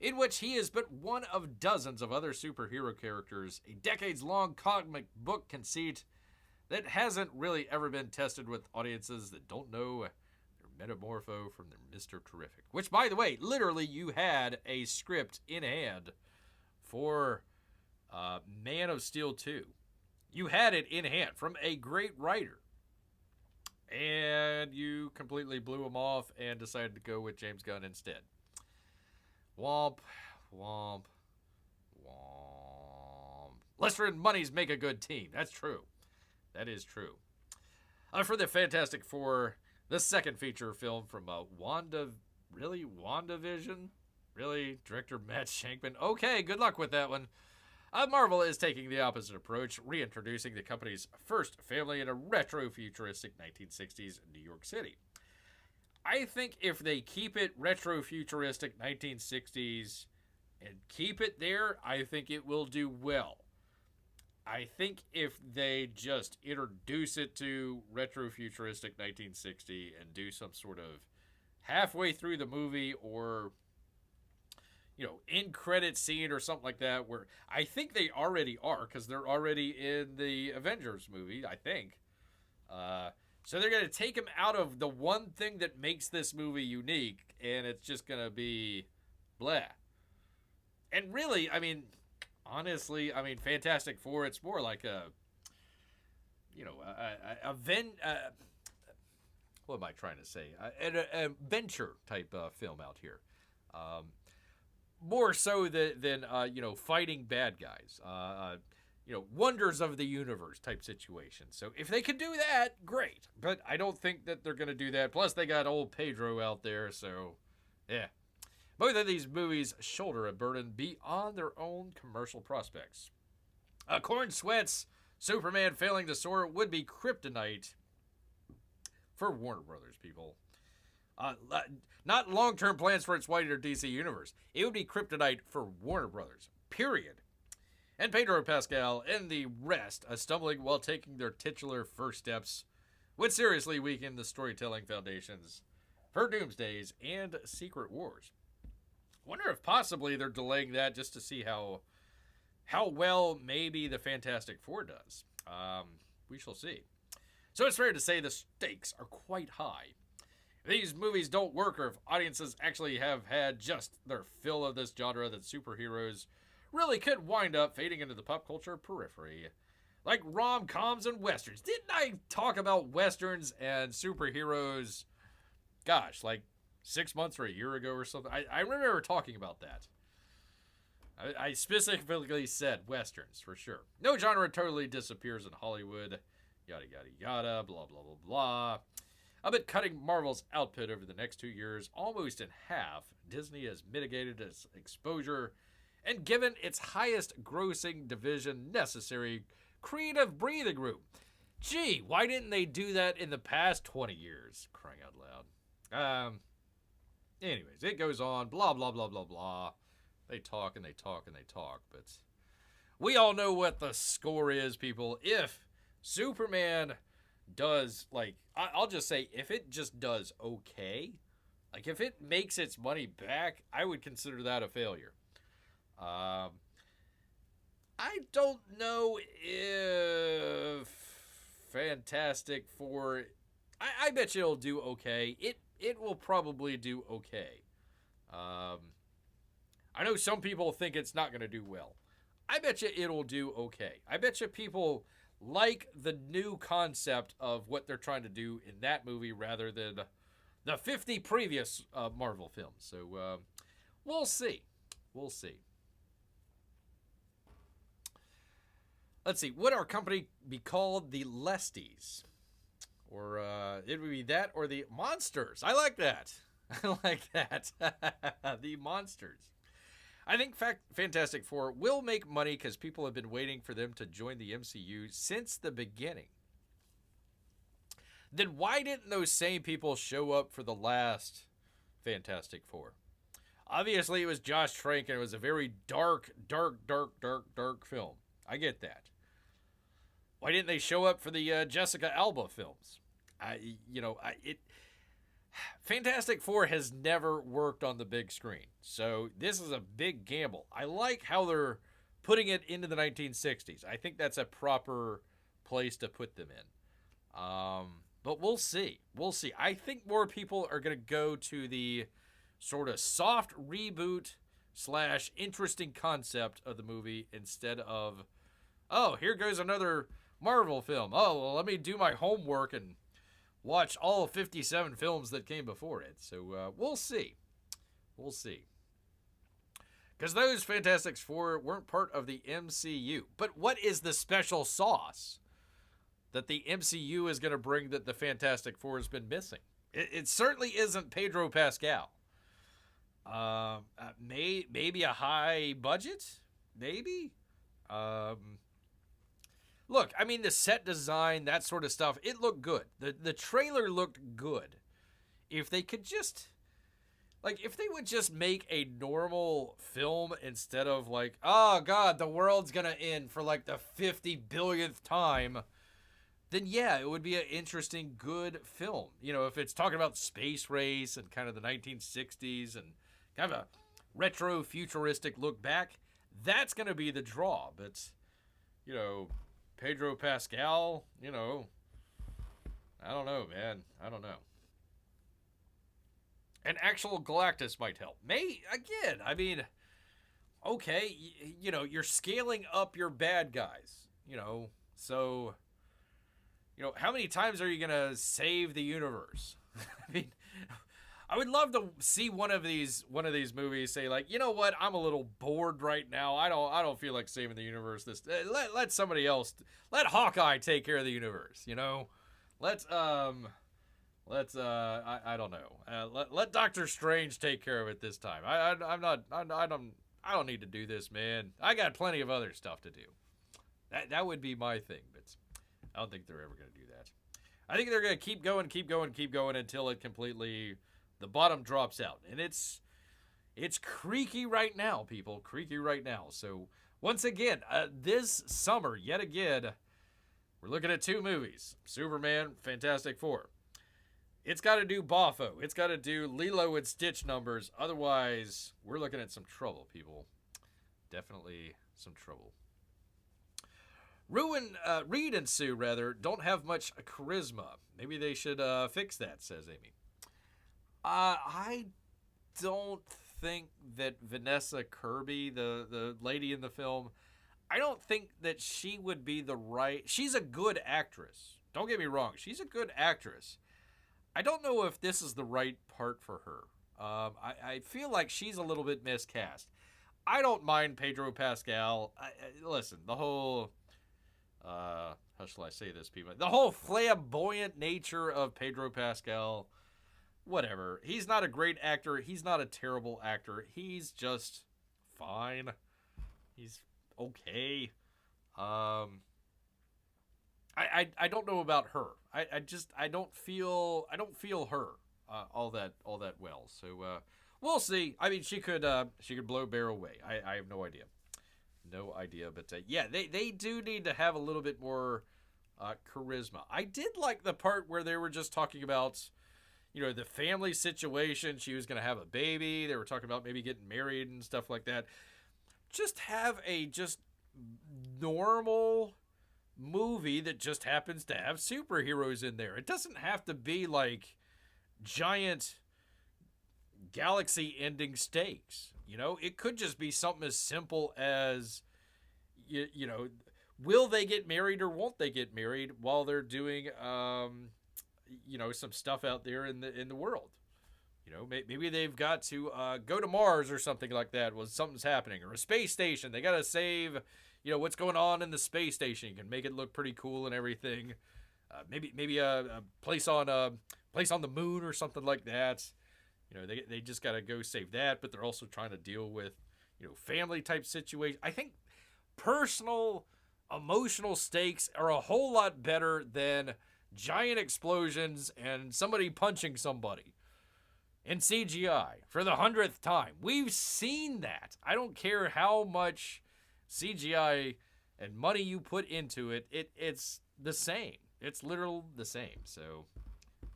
in which he is but one of dozens of other superhero characters, a decades-long comic book conceit that hasn't really ever been tested with audiences that don't know their metamorpho from their Mr. Terrific. Which, by the way, literally you had a script in hand for Man of Steel 2. You had it in hand from a great writer. And you completely blew him off and decided to go with James Gunn instead. Womp, womp, womp. Lesser and monies make a good team. That's true. That is true. For the Fantastic Four, the second feature film from WandaVision? Really? Director Matt Shankman? Okay, good luck with that one. Marvel is taking the opposite approach, reintroducing the company's first family in a retro-futuristic 1960s New York City. I think if they keep it retro-futuristic 1960s and keep it there, I think it will do well. I think if they just introduce it to retro-futuristic 1960 and do some sort of halfway through the movie or in credit scene or something like that, where I think they already are, because they're already in the Avengers movie, I think. So they're going to take him out of the one thing that makes this movie unique, and it's just going to be blah. And really, honestly, Fantastic Four, it's more like what am I trying to say? An adventure type film out here. More so than fighting bad guys. Wonders of the universe type situation. So if they could do that, great. But I don't think that they're going to do that. Plus, they got old Pedro out there, so yeah. Both of these movies shoulder a burden beyond their own commercial prospects. Corn Sweat's Superman failing to soar would be kryptonite for Warner Brothers, people. Not long-term plans for its wider DC universe. It would be kryptonite for Warner Brothers, period. And Pedro Pascal and the rest, stumbling while taking their titular first steps, would seriously weaken the storytelling foundations for Doomsdays and Secret Wars. Wonder if possibly they're delaying that just to see how well maybe the Fantastic Four does. We shall see. So it's fair to say the stakes are quite high. If these movies don't work, or if audiences actually have had just their fill of this genre, that superheroes really could wind up fading into the pop culture periphery. Like rom-coms and westerns. Didn't I talk about westerns and superheroes, gosh, like 6 months or a year ago or something? I remember talking about that. I specifically said westerns, for sure. No genre totally disappears in Hollywood. Yada, yada, yada, blah, blah, blah, blah. But cutting Marvel's output over the next 2 years almost in half, Disney has mitigated its exposure and given its highest grossing division necessary creative breathing room. Gee, why didn't they do that in the past 20 years? Crying out loud. Anyways, it goes on, blah, blah, blah, blah, blah. They talk and they talk and they talk, but we all know what the score is, people. If Superman does, I'll just say, if it just does okay, like if it makes its money back, I would consider that a failure. I don't know if Fantastic Four, I bet you it'll do okay. It will probably do okay. I know some people think it's not going to do well. I bet you it'll do okay. I bet you people like the new concept of what they're trying to do in that movie rather than the 50 previous Marvel films. So we'll see. We'll see. Let's see. Would our company be called the Lesties? Or it would be that or the Monsters. I like that. I like that. The Monsters. I think Fantastic Four will make money because people have been waiting for them to join the MCU since the beginning. Then why didn't those same people show up for the last Fantastic Four? Obviously, it was Josh Trank, and it was a very dark film. I get that. Why didn't they show up for the Jessica Alba films? Fantastic Four has never worked on the big screen, so this is a big gamble. I like how they're putting it into the 1960s. I think that's a proper place to put them in. But we'll see. We'll see. I think more people are going to go to the sort of soft reboot / interesting concept of the movie instead of, oh, here goes another Marvel film. Oh, well, let me do my homework and watch all 57 films that came before it. So we'll see. We'll see. Because those Fantastic Four weren't part of the MCU. But what is the special sauce that the MCU is going to bring that the Fantastic Four has been missing? It certainly isn't Pedro Pascal. Maybe a high budget? Maybe? Look, I mean, the set design, that sort of stuff, it looked good. The trailer looked good. If they could just, if they would just make a normal film instead of oh God, the world's going to end for the 50 billionth time, then yeah, it would be an interesting, good film. If it's talking about space race and kind of the 1960s and kind of a retro futuristic look back, that's going to be the draw. But, Pedro Pascal, I don't know, man. I don't know. An actual Galactus might help. Okay, you're scaling up your bad guys, so how many times are you gonna save the universe? I mean, I would love to see one of these movies say like, you know what, I'm a little bored right now. I don't feel like saving the universe. Let somebody else, let Hawkeye take care of the universe. I don't know. Let Doctor Strange take care of it this time. I don't need to do this, man. I got plenty of other stuff to do. That would be my thing, but I don't think they're ever going to do that. I think they're going to keep going until it completely, the bottom drops out. And it's creaky right now, people. Creaky right now. So, once again, this summer, yet again, we're looking at 2 movies. Superman, Fantastic Four. It's got to do Boffo. It's got to do Lilo and Stitch numbers. Otherwise, we're looking at some trouble, people. Definitely some trouble. Reed and Sue, don't have much charisma. Maybe they should fix that, says Amy. I don't think that Vanessa Kirby, the lady in the film, I don't think that she would be the right... She's a good actress. Don't get me wrong. She's a good actress. I don't know if this is the right part for her. I feel like she's a little bit miscast. I don't mind Pedro Pascal. Listen, the whole... how shall I say this, people? The whole flamboyant nature of Pedro Pascal, whatever. He's not a great actor. He's not a terrible actor. He's just fine. He's okay. I don't know about her. I don't feel her all that well. So we'll see. I mean, she could blow Bear away. I have no idea. No idea, but yeah, they do need to have a little bit more charisma. I did like the part where they were just talking about, the family situation. She was going to have a baby. They were talking about maybe getting married and stuff like that. Just have a just normal movie that just happens to have superheroes in there. It doesn't have to be like giant galaxy-ending stakes. It could just be something as simple as, will they get married or won't they get married while they're doing, some stuff out there in the world. Maybe they've got to go to Mars or something like that when something's happening, or a space station. They got to save, what's going on in the space station. You can make it look pretty cool and everything. Maybe a place on the moon or something like that. They just got to go save that, but they're also trying to deal with, family type situation. I think personal, emotional stakes are a whole lot better than giant explosions and somebody punching somebody in CGI for the 100th time. We've seen that. I don't care how much CGI and money you put into it. It's the same. It's literal the same. So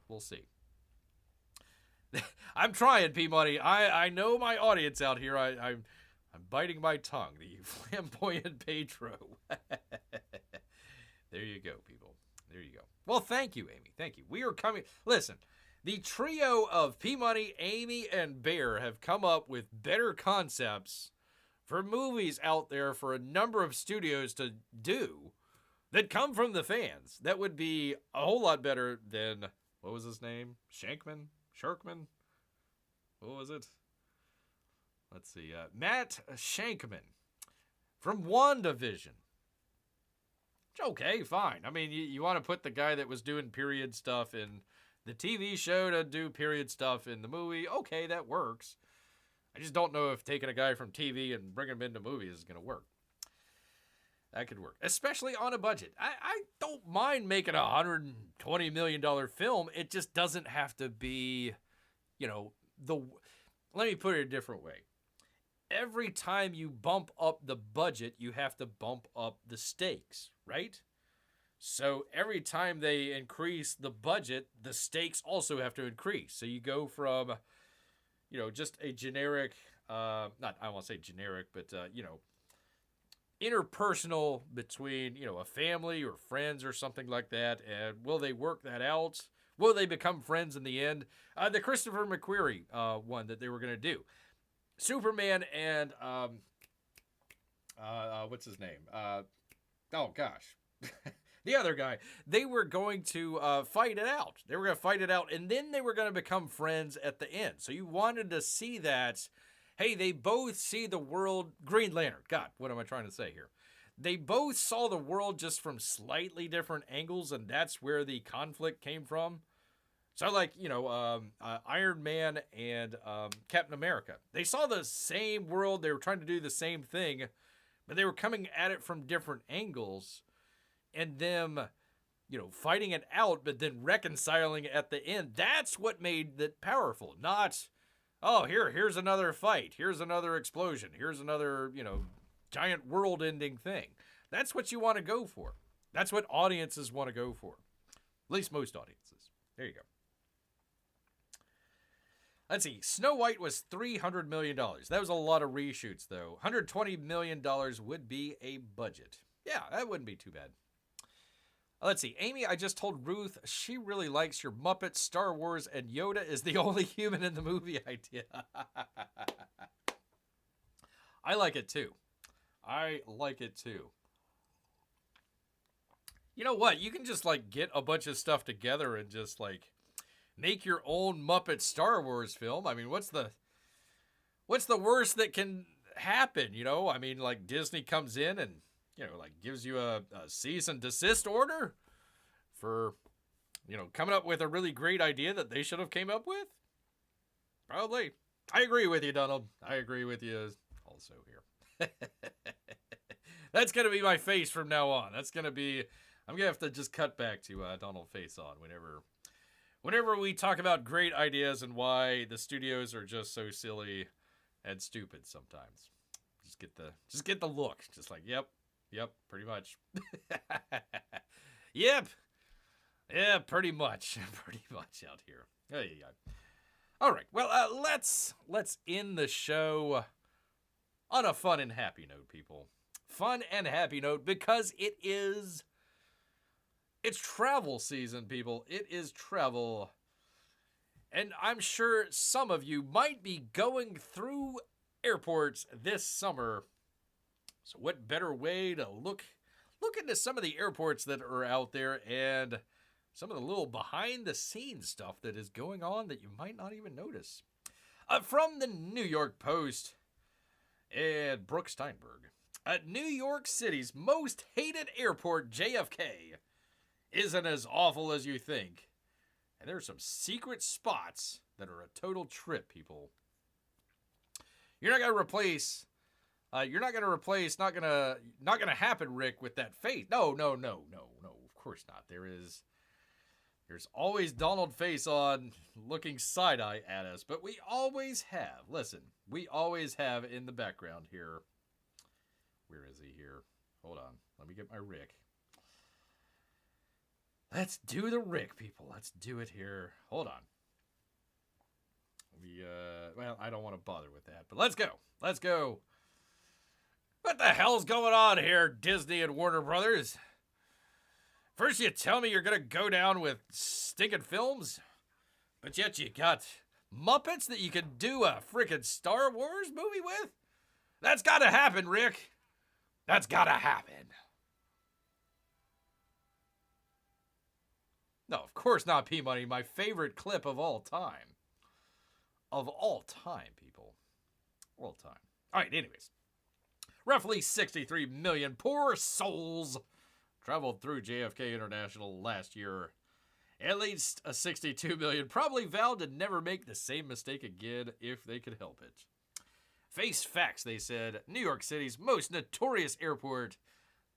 we'll see. I'm trying, P-Money. I know my audience out here. I'm biting my tongue. The flamboyant Pedro. There you go, people. There you go. Well, thank you, Amy. Thank you. We are coming. Listen, the trio of P-Money, Amy, and Bear have come up with better concepts for movies out there for a number of studios to do that come from the fans. That would be a whole lot better than, what was his name? Sharkman? What was it? Let's see. Matt Shankman from WandaVision. Okay, fine. I mean, you want to put the guy that was doing period stuff in the TV show to do period stuff in the movie. Okay, that works. I just don't know if taking a guy from TV and bringing him into movies is going to work. That could work, especially on a budget. I don't mind making a $120 million film. It just doesn't have to be, let me put it a different way. Every time you bump up the budget, you have to bump up the stakes, right? So every time they increase the budget, the stakes also have to increase. So you go from, just a generic, I won't say generic, but, interpersonal between, a family or friends or something like that. And will they work that out? Will they become friends in the end? The Christopher McQuarrie one that they were going to do. Superman and, what's his name? Oh, gosh. the other guy, they were going to fight it out. They were going to fight it out, and then they were going to become friends at the end. So you wanted to see that. Hey, they both see the world. Green Lantern. God, what am I trying to say here? They both saw the world just from slightly different angles, and that's where the conflict came from. So, like, Iron Man and Captain America. They saw the same world. They were trying to do the same thing, but they were coming at it from different angles. And them, fighting it out, but then reconciling at the end. That's what made it powerful. Not, oh, here's another fight. Here's another explosion. Here's another, giant world-ending thing. That's what you want to go for. That's what audiences want to go for. At least most audiences. There you go. Let's see. Snow White was $300 million. That was a lot of reshoots, though. $120 million would be a budget. Yeah, that wouldn't be too bad. Let's see. Amy, I just told Ruth she really likes your Muppets, Star Wars, and Yoda is the only human in the movie idea. I like it too. You know what? You can just get a bunch of stuff together and just make your own Muppet Star Wars film. I mean, what's the worst that can happen? Disney comes in and gives you a cease and desist order for, coming up with a really great idea that they should have came up with? Probably. I agree with you, Donald. I agree with you also here. That's going to be my face from now on. I'm going to have to just cut back to Donald Face On whenever we talk about great ideas and why the studios are just so silly and stupid sometimes. Just get the look. Just Yep, pretty much. Yep. Yeah, pretty much. Pretty much out here. Yeah. All right. Well, let's end the show on a fun and happy note, people. Fun and happy note because it's travel season, people. It is travel. And I'm sure some of you might be going through airports this summer. So what better way to look into some of the airports that are out there and some of the little behind-the-scenes stuff that is going on that you might not even notice. From the New York Post and Brooke Steinberg. New York City's most hated airport, JFK, isn't as awful as you think. And there's some secret spots that are a total trip, people. You're not going to replace... not gonna happen, Rick, with that face. No, of course not. There's always Donald Face On looking side-eye at us, but we always have in the background here. Where is he here? Hold on. Let me get my Rick. Let's do the Rick, people. Let's do it here. Hold on. I don't want to bother with that, but let's go. What the hell's going on here, Disney and Warner Brothers? First you tell me you're going to go down with stinking films, but yet you got Muppets that you can do a freaking Star Wars movie with? That's got to happen, Rick. That's got to happen. No, of course not, P-Money. My favorite clip of all time. Of all time, people. All time. All right, anyways. Roughly 63 million poor souls traveled through JFK International last year. At least 62 million probably vowed to never make the same mistake again if they could help it. Face facts, they said. New York City's most notorious airport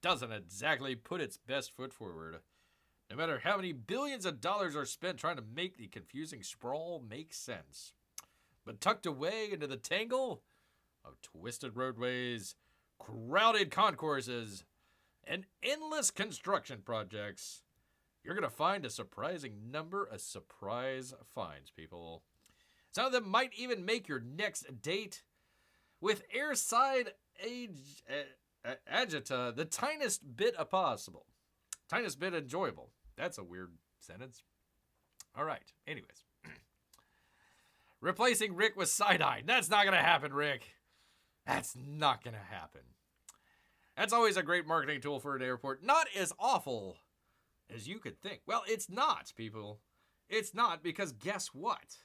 doesn't exactly put its best foot forward. No matter how many billions of dollars are spent trying to make the confusing sprawl make sense. But tucked away into the tangle of twisted roadways, crowded concourses, and endless construction projects, you're going to find a surprising number of surprise finds, people. Some of them might even make your next date with airside agita the tiniest bit possible. Tiniest bit enjoyable. That's a weird sentence. All right, anyways. Replacing Rick with side-eye. That's not going to happen, Rick. That's not going to happen. That's always a great marketing tool for an airport. Not as awful as you could think. Well, it's not, people. It's not, because guess what?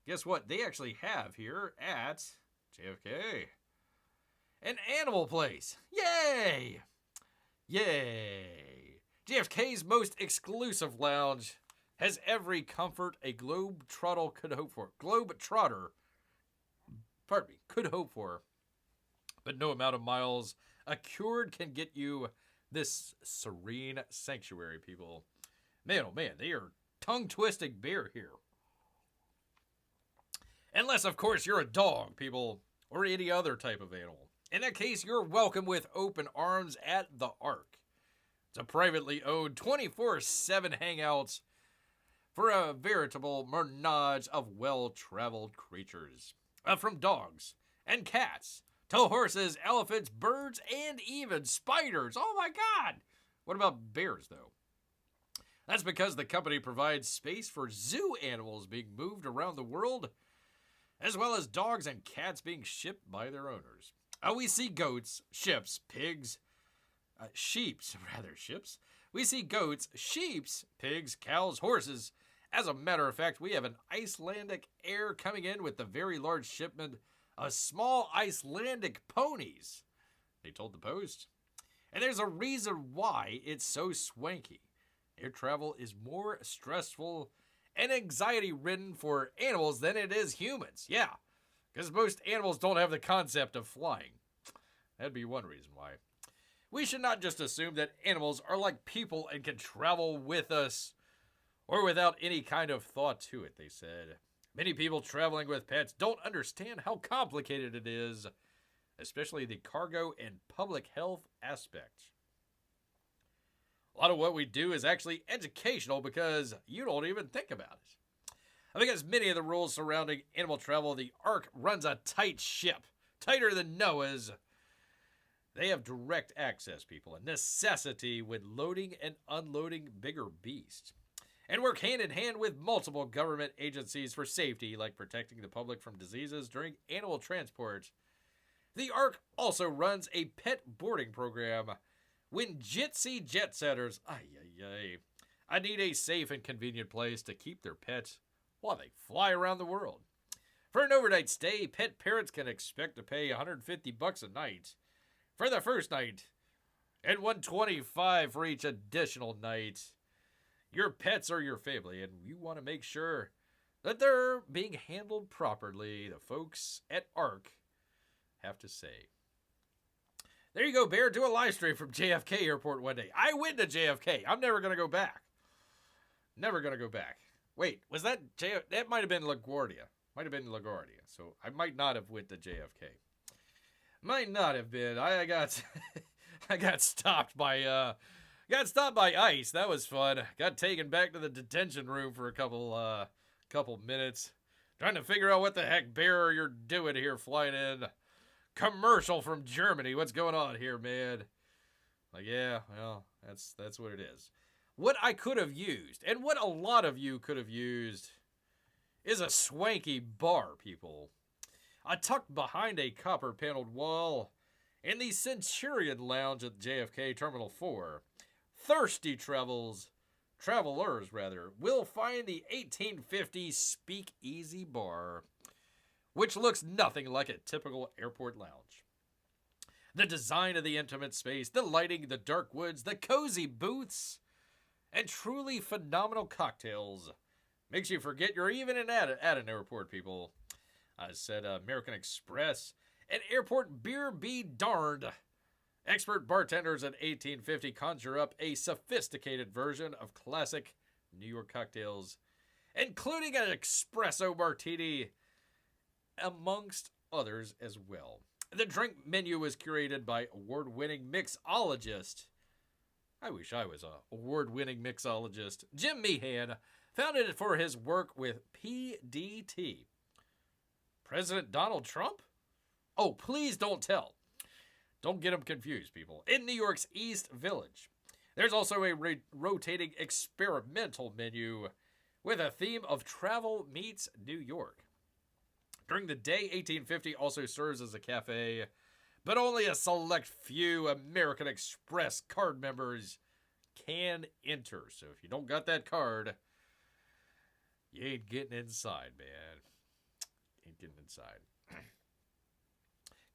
Guess what they actually have here at JFK? An animal place. Yay! Yay! JFK's most exclusive lounge has every comfort a globetrotter could hope for. Could hope for. But no amount of miles accrued can get you this serene sanctuary, people. Man, oh man, they are tongue-twisting beer here. Unless, of course, you're a dog, people, or any other type of animal. In that case, you're welcome with open arms at the Ark. It's a privately owned 24/7 hangouts for a veritable menage of well-traveled creatures. From dogs and cats to horses, elephants, birds, and even spiders. Oh my God! What about bears, though? That's because the company provides space for zoo animals being moved around the world, as well as dogs and cats being shipped by their owners. We see goats, ships, pigs, sheeps. We see goats, sheeps, pigs, cows, horses. As a matter of fact, we have an Icelandic heir coming in with the very large shipment of small Icelandic ponies, they told the Post. And there's a reason why it's so swanky. Air travel is more stressful and anxiety-ridden for animals than it is humans. Yeah, because most animals don't have the concept of flying. That'd be one reason why. We should not just assume that animals are like people and can travel with us or without any kind of thought to it, they said. Many people traveling with pets don't understand how complicated it is, especially the cargo and public health aspect. A lot of what we do is actually educational because you don't even think about it. Because many of the rules surrounding animal travel, the Ark runs a tight ship, tighter than Noah's. They have direct access, people, a necessity when loading and unloading bigger beasts, and work hand in hand with multiple government agencies for safety, like protecting the public from diseases during animal transport. The Ark also runs a pet boarding program when jitsy jet setters, I need a safe and convenient place to keep their pets while they fly around the world. For an overnight stay, pet parents can expect to pay $150 a night for the first night and $125 for each additional night. Your pets are your family, and you want to make sure that they're being handled properly, the folks at Ark have to say. There you go, Bear. Do a live stream from JFK Airport one day. I went to JFK. I'm never going to go back. Never going to go back. Wait, was that that might have been LaGuardia. Might have been LaGuardia. So I might not have went to JFK. Might not have been. I got I got stopped by ICE. That was fun. Got taken back to the detention room for a couple minutes, trying to figure out what the heck, Bear, you're doing here flying in. Commercial from Germany. What's going on here, man? Like, yeah, well, that's what it is. What I could have used, and what a lot of you could have used, is a swanky bar, people. Tucked behind a copper-paneled wall in the Centurion Lounge at JFK Terminal 4. Thirsty travelers will find the 1850 Speakeasy Bar, which looks nothing like a typical airport lounge. The design of the intimate space, the lighting, the dark woods, the cozy booths, and truly phenomenal cocktails makes you forget you're even at an airport, people. Said American Express and airport beer be darned. Expert bartenders at 1850 conjure up a sophisticated version of classic New York cocktails, including an espresso martini, amongst others as well. The drink menu was curated by award-winning mixologist. I wish I was an award-winning mixologist. Jim Meehan, founded for his work with PDT. President Donald Trump? Oh, please don't tell. Don't get them confused, people. In New York's East Village, there's also a rotating experimental menu with a theme of travel meets New York. During the day, 1850 also serves as a cafe, but only a select few American Express card members can enter. So if you don't got that card, you ain't getting inside, man. Ain't getting inside.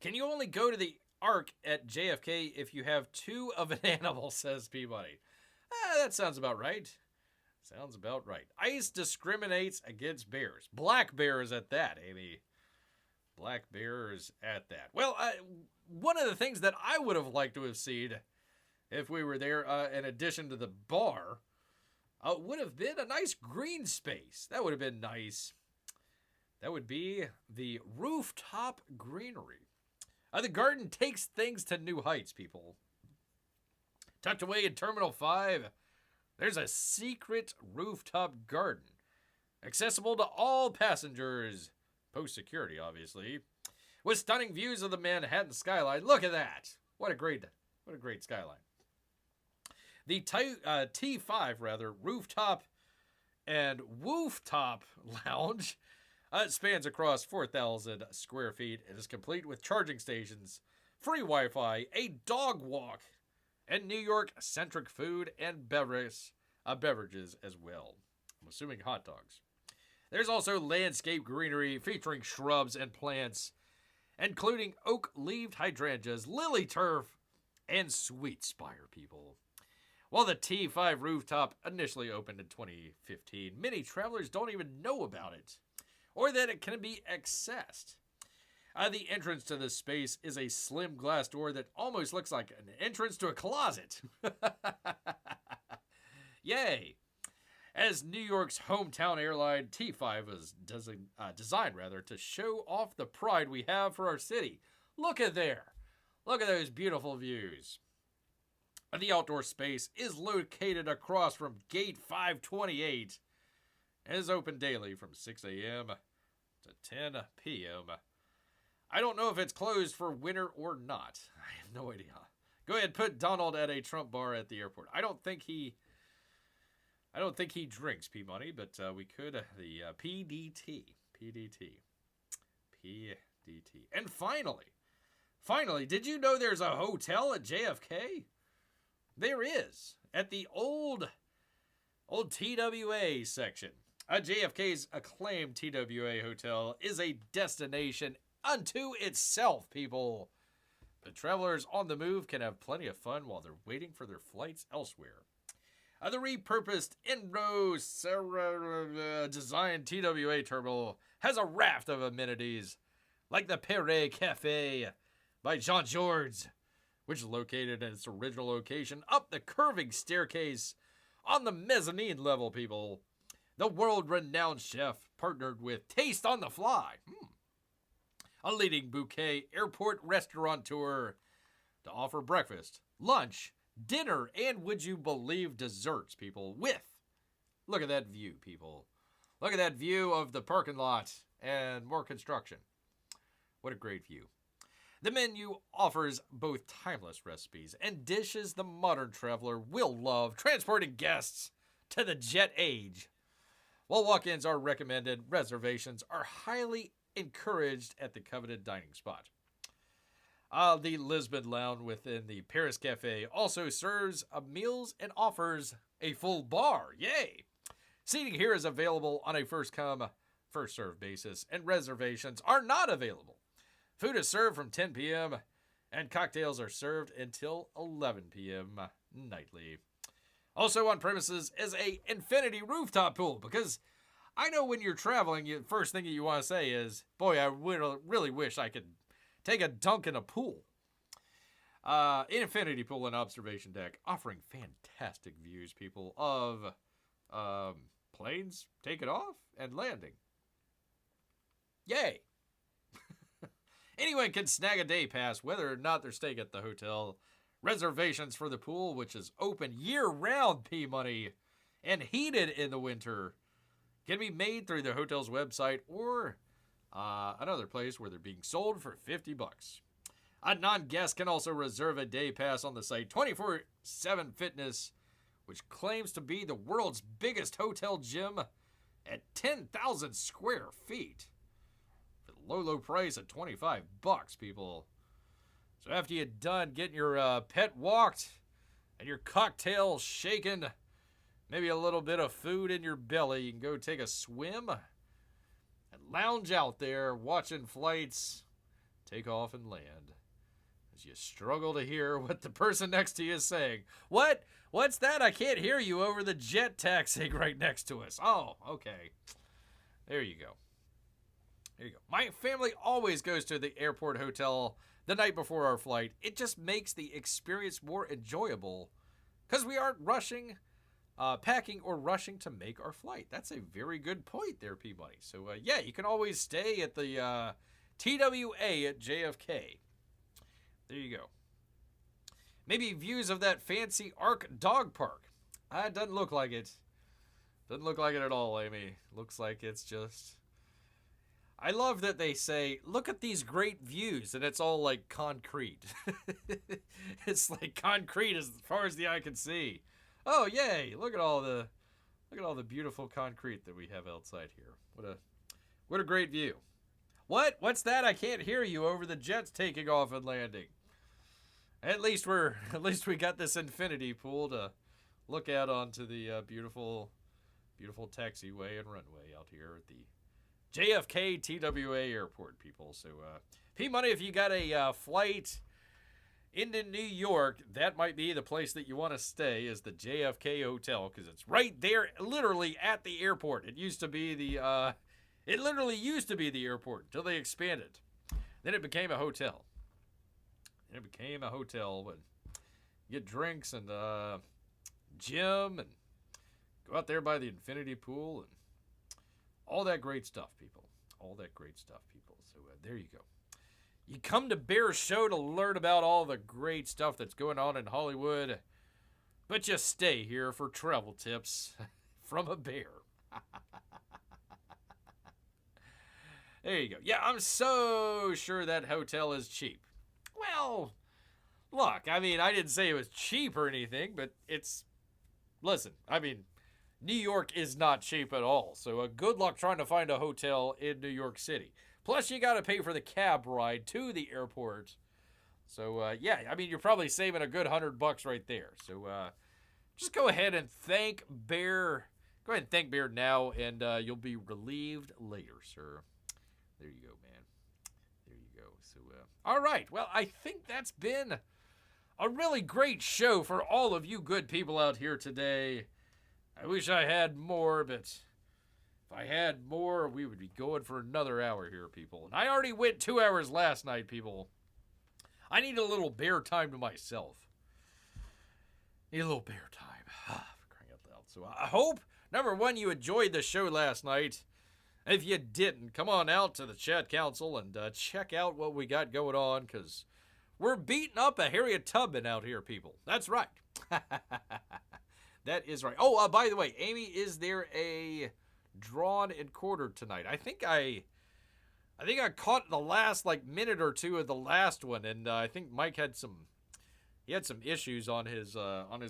Can you only go to the Ark at JFK if you have 2 of an animal, says Peabody. That sounds about right. Sounds about right. ICE discriminates against bears. Black bears at that, Amy. Black bears at that. Well, one of the things that I would have liked to have seen if we were there, in addition to the bar, would have been a nice green space. That would have been nice. That would be the rooftop greenery. The garden takes things to new heights, people. Tucked away in Terminal 5, there's a secret rooftop garden, accessible to all passengers, post-security, obviously, with stunning views of the Manhattan skyline. Look at that! What a great skyline. The T5 rooftop and wooftop lounge spans across 4,000 square feet and is complete with charging stations, free Wi-Fi, a dog walk, and New York-centric food and beverages as well. I'm assuming hot dogs. There's also landscape greenery featuring shrubs and plants, including oak-leaved hydrangeas, lily turf, and sweet spire, people. While the T5 rooftop initially opened in 2015, many travelers don't even know about it, or that it can be accessed. The entrance to this space is a slim glass door that almost looks like an entrance to a closet. Yay! As New York's hometown airline, T5 was designed to show off the pride we have for our city. Look at there. Look at those beautiful views. The outdoor space is located across from Gate 528 and is open daily from 6 a.m. to 10 p.m. I don't know if it's closed for winter or not. I have no idea. Go ahead, put Donald at a Trump bar at the airport. I don't think he drinks P-Money, but we could. The PDT. And finally, did you know there's a hotel at JFK? There is, at the old TWA section. JFK's acclaimed TWA hotel is a destination unto itself, people. The travelers on the move can have plenty of fun while they're waiting for their flights elsewhere. The repurposed in-row designed TWA terminal has a raft of amenities, like the Perret Cafe by Jean-Georges, which is located in its original location up the curving staircase on the mezzanine level, people. The world-renowned chef partnered with Taste on the Fly, a leading bouquet airport restaurateur, to offer breakfast, lunch, dinner, and would you believe desserts, people, look at that view, people. Look at that view of the parking lot and more construction. What a great view. The menu offers both timeless recipes and dishes the modern traveler will love, transporting guests to the jet age. While walk-ins are recommended, reservations are highly encouraged at the coveted dining spot. The Lisbon Lounge within the Paris Cafe also serves meals and offers a full bar. Yay! Seating here is available on a first-come, first-served basis, and reservations are not available. Food is served from 10 p.m., and cocktails are served until 11 p.m. nightly. Also on premises is a infinity rooftop pool, because I know when you're traveling, the first thing you want to say is, boy, I really wish I could take a dunk in a pool. Infinity pool and observation deck, offering fantastic views, people, of planes taking off and landing. Yay! Anyone can snag a day pass, whether or not they're staying at the hotel. Reservations for the pool, which is open year-round, P-Money, and heated in the winter, can be made through the hotel's website or another place where they're being sold for $50. A non-guest can also reserve a day pass on the site. 24/7 Fitness, which claims to be the world's biggest hotel gym at 10,000 square feet. For the low price of $25, people. So after you're done getting your pet walked, and your cocktail shaking, maybe a little bit of food in your belly, you can go take a swim and lounge out there watching flights take off and land as you struggle to hear what the person next to you is saying. What? What's that? I can't hear you over the jet taxiing right next to us. Oh, okay. There you go. There you go. My family always goes to the airport hotel the night before our flight. It just makes the experience more enjoyable because we aren't rushing, packing, or rushing to make our flight. That's a very good point there, Peabody. So, yeah, you can always stay at the TWA at JFK. There you go. Maybe views of that fancy Ark dog park. It doesn't look like it. Doesn't look like it at all, Amy. Looks like it's just... I love that they say, look at these great views, and it's all like concrete. It's like concrete as far as the eye can see. Oh, yay! Look at all the beautiful concrete that we have outside here. What a great view. What's that? I can't hear you over the jets taking off and landing. At least we got this infinity pool to look out onto the beautiful taxiway and runway out here at the JFK TWA airport, people. So, P-Money, if you got a flight into New York, that might be the place that you want to stay, is the JFK Hotel, because it's right there, literally at the airport. It used to be it literally used to be the airport until they expanded. Then it became a hotel. It became a hotel with get drinks and gym and go out there by the infinity pool and all that great stuff, people. All that great stuff, people. So there you go. You come to Bear's Show to learn about all the great stuff that's going on in Hollywood, but you stay here for travel tips from a bear. There you go. Yeah, I'm so sure that hotel is cheap. Well, look, I mean, I didn't say it was cheap or anything, but listen, I mean, New York is not cheap at all. So good luck trying to find a hotel in New York City. Plus, you got to pay for the cab ride to the airport. So, yeah, I mean, you're probably saving a good $100 right there. So, just go ahead and thank Bear. Go ahead and thank Bear now, and you'll be relieved later, sir. There you go, man. There you go. So, all right. Well, I think that's been a really great show for all of you good people out here today. I wish I had more, but if I had more, we would be going for another hour here, people. And I already went 2 hours last night, people. I need a little bear time to myself. Need a little bear time. For crying out loud. So I hope, number one, you enjoyed the show last night. If you didn't, come on out to the chat council and check out what we got going on, because we're beating up a Harriet Tubman out here, people. That's right. That is right. Oh, by the way, Amy, is there a drawn and quartered tonight? I think I caught the last minute or two of the last one, and I think Mike had some issues on his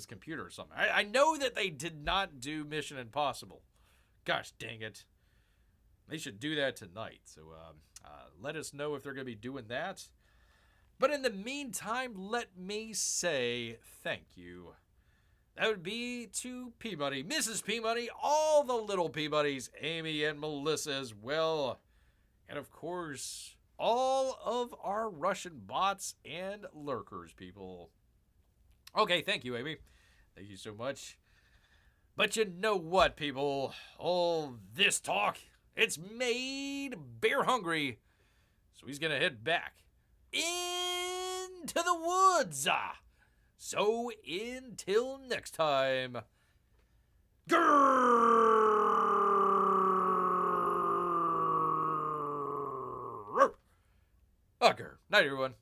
computer or something. I know that they did not do Mission Impossible. Gosh dang it. They should do that tonight. So let us know if they're going to be doing that. But in the meantime, let me say thank you. That would be to Peabody, Mrs. Peabody, all the little Peabodys, Amy and Melissa as well. And of course, all of our Russian bots and lurkers, people. Okay, thank you, Amy. Thank you so much. But you know what, people? All this talk, it's made Bear hungry. So he's going to head back into the woods. So until next time, grrr! Night, everyone.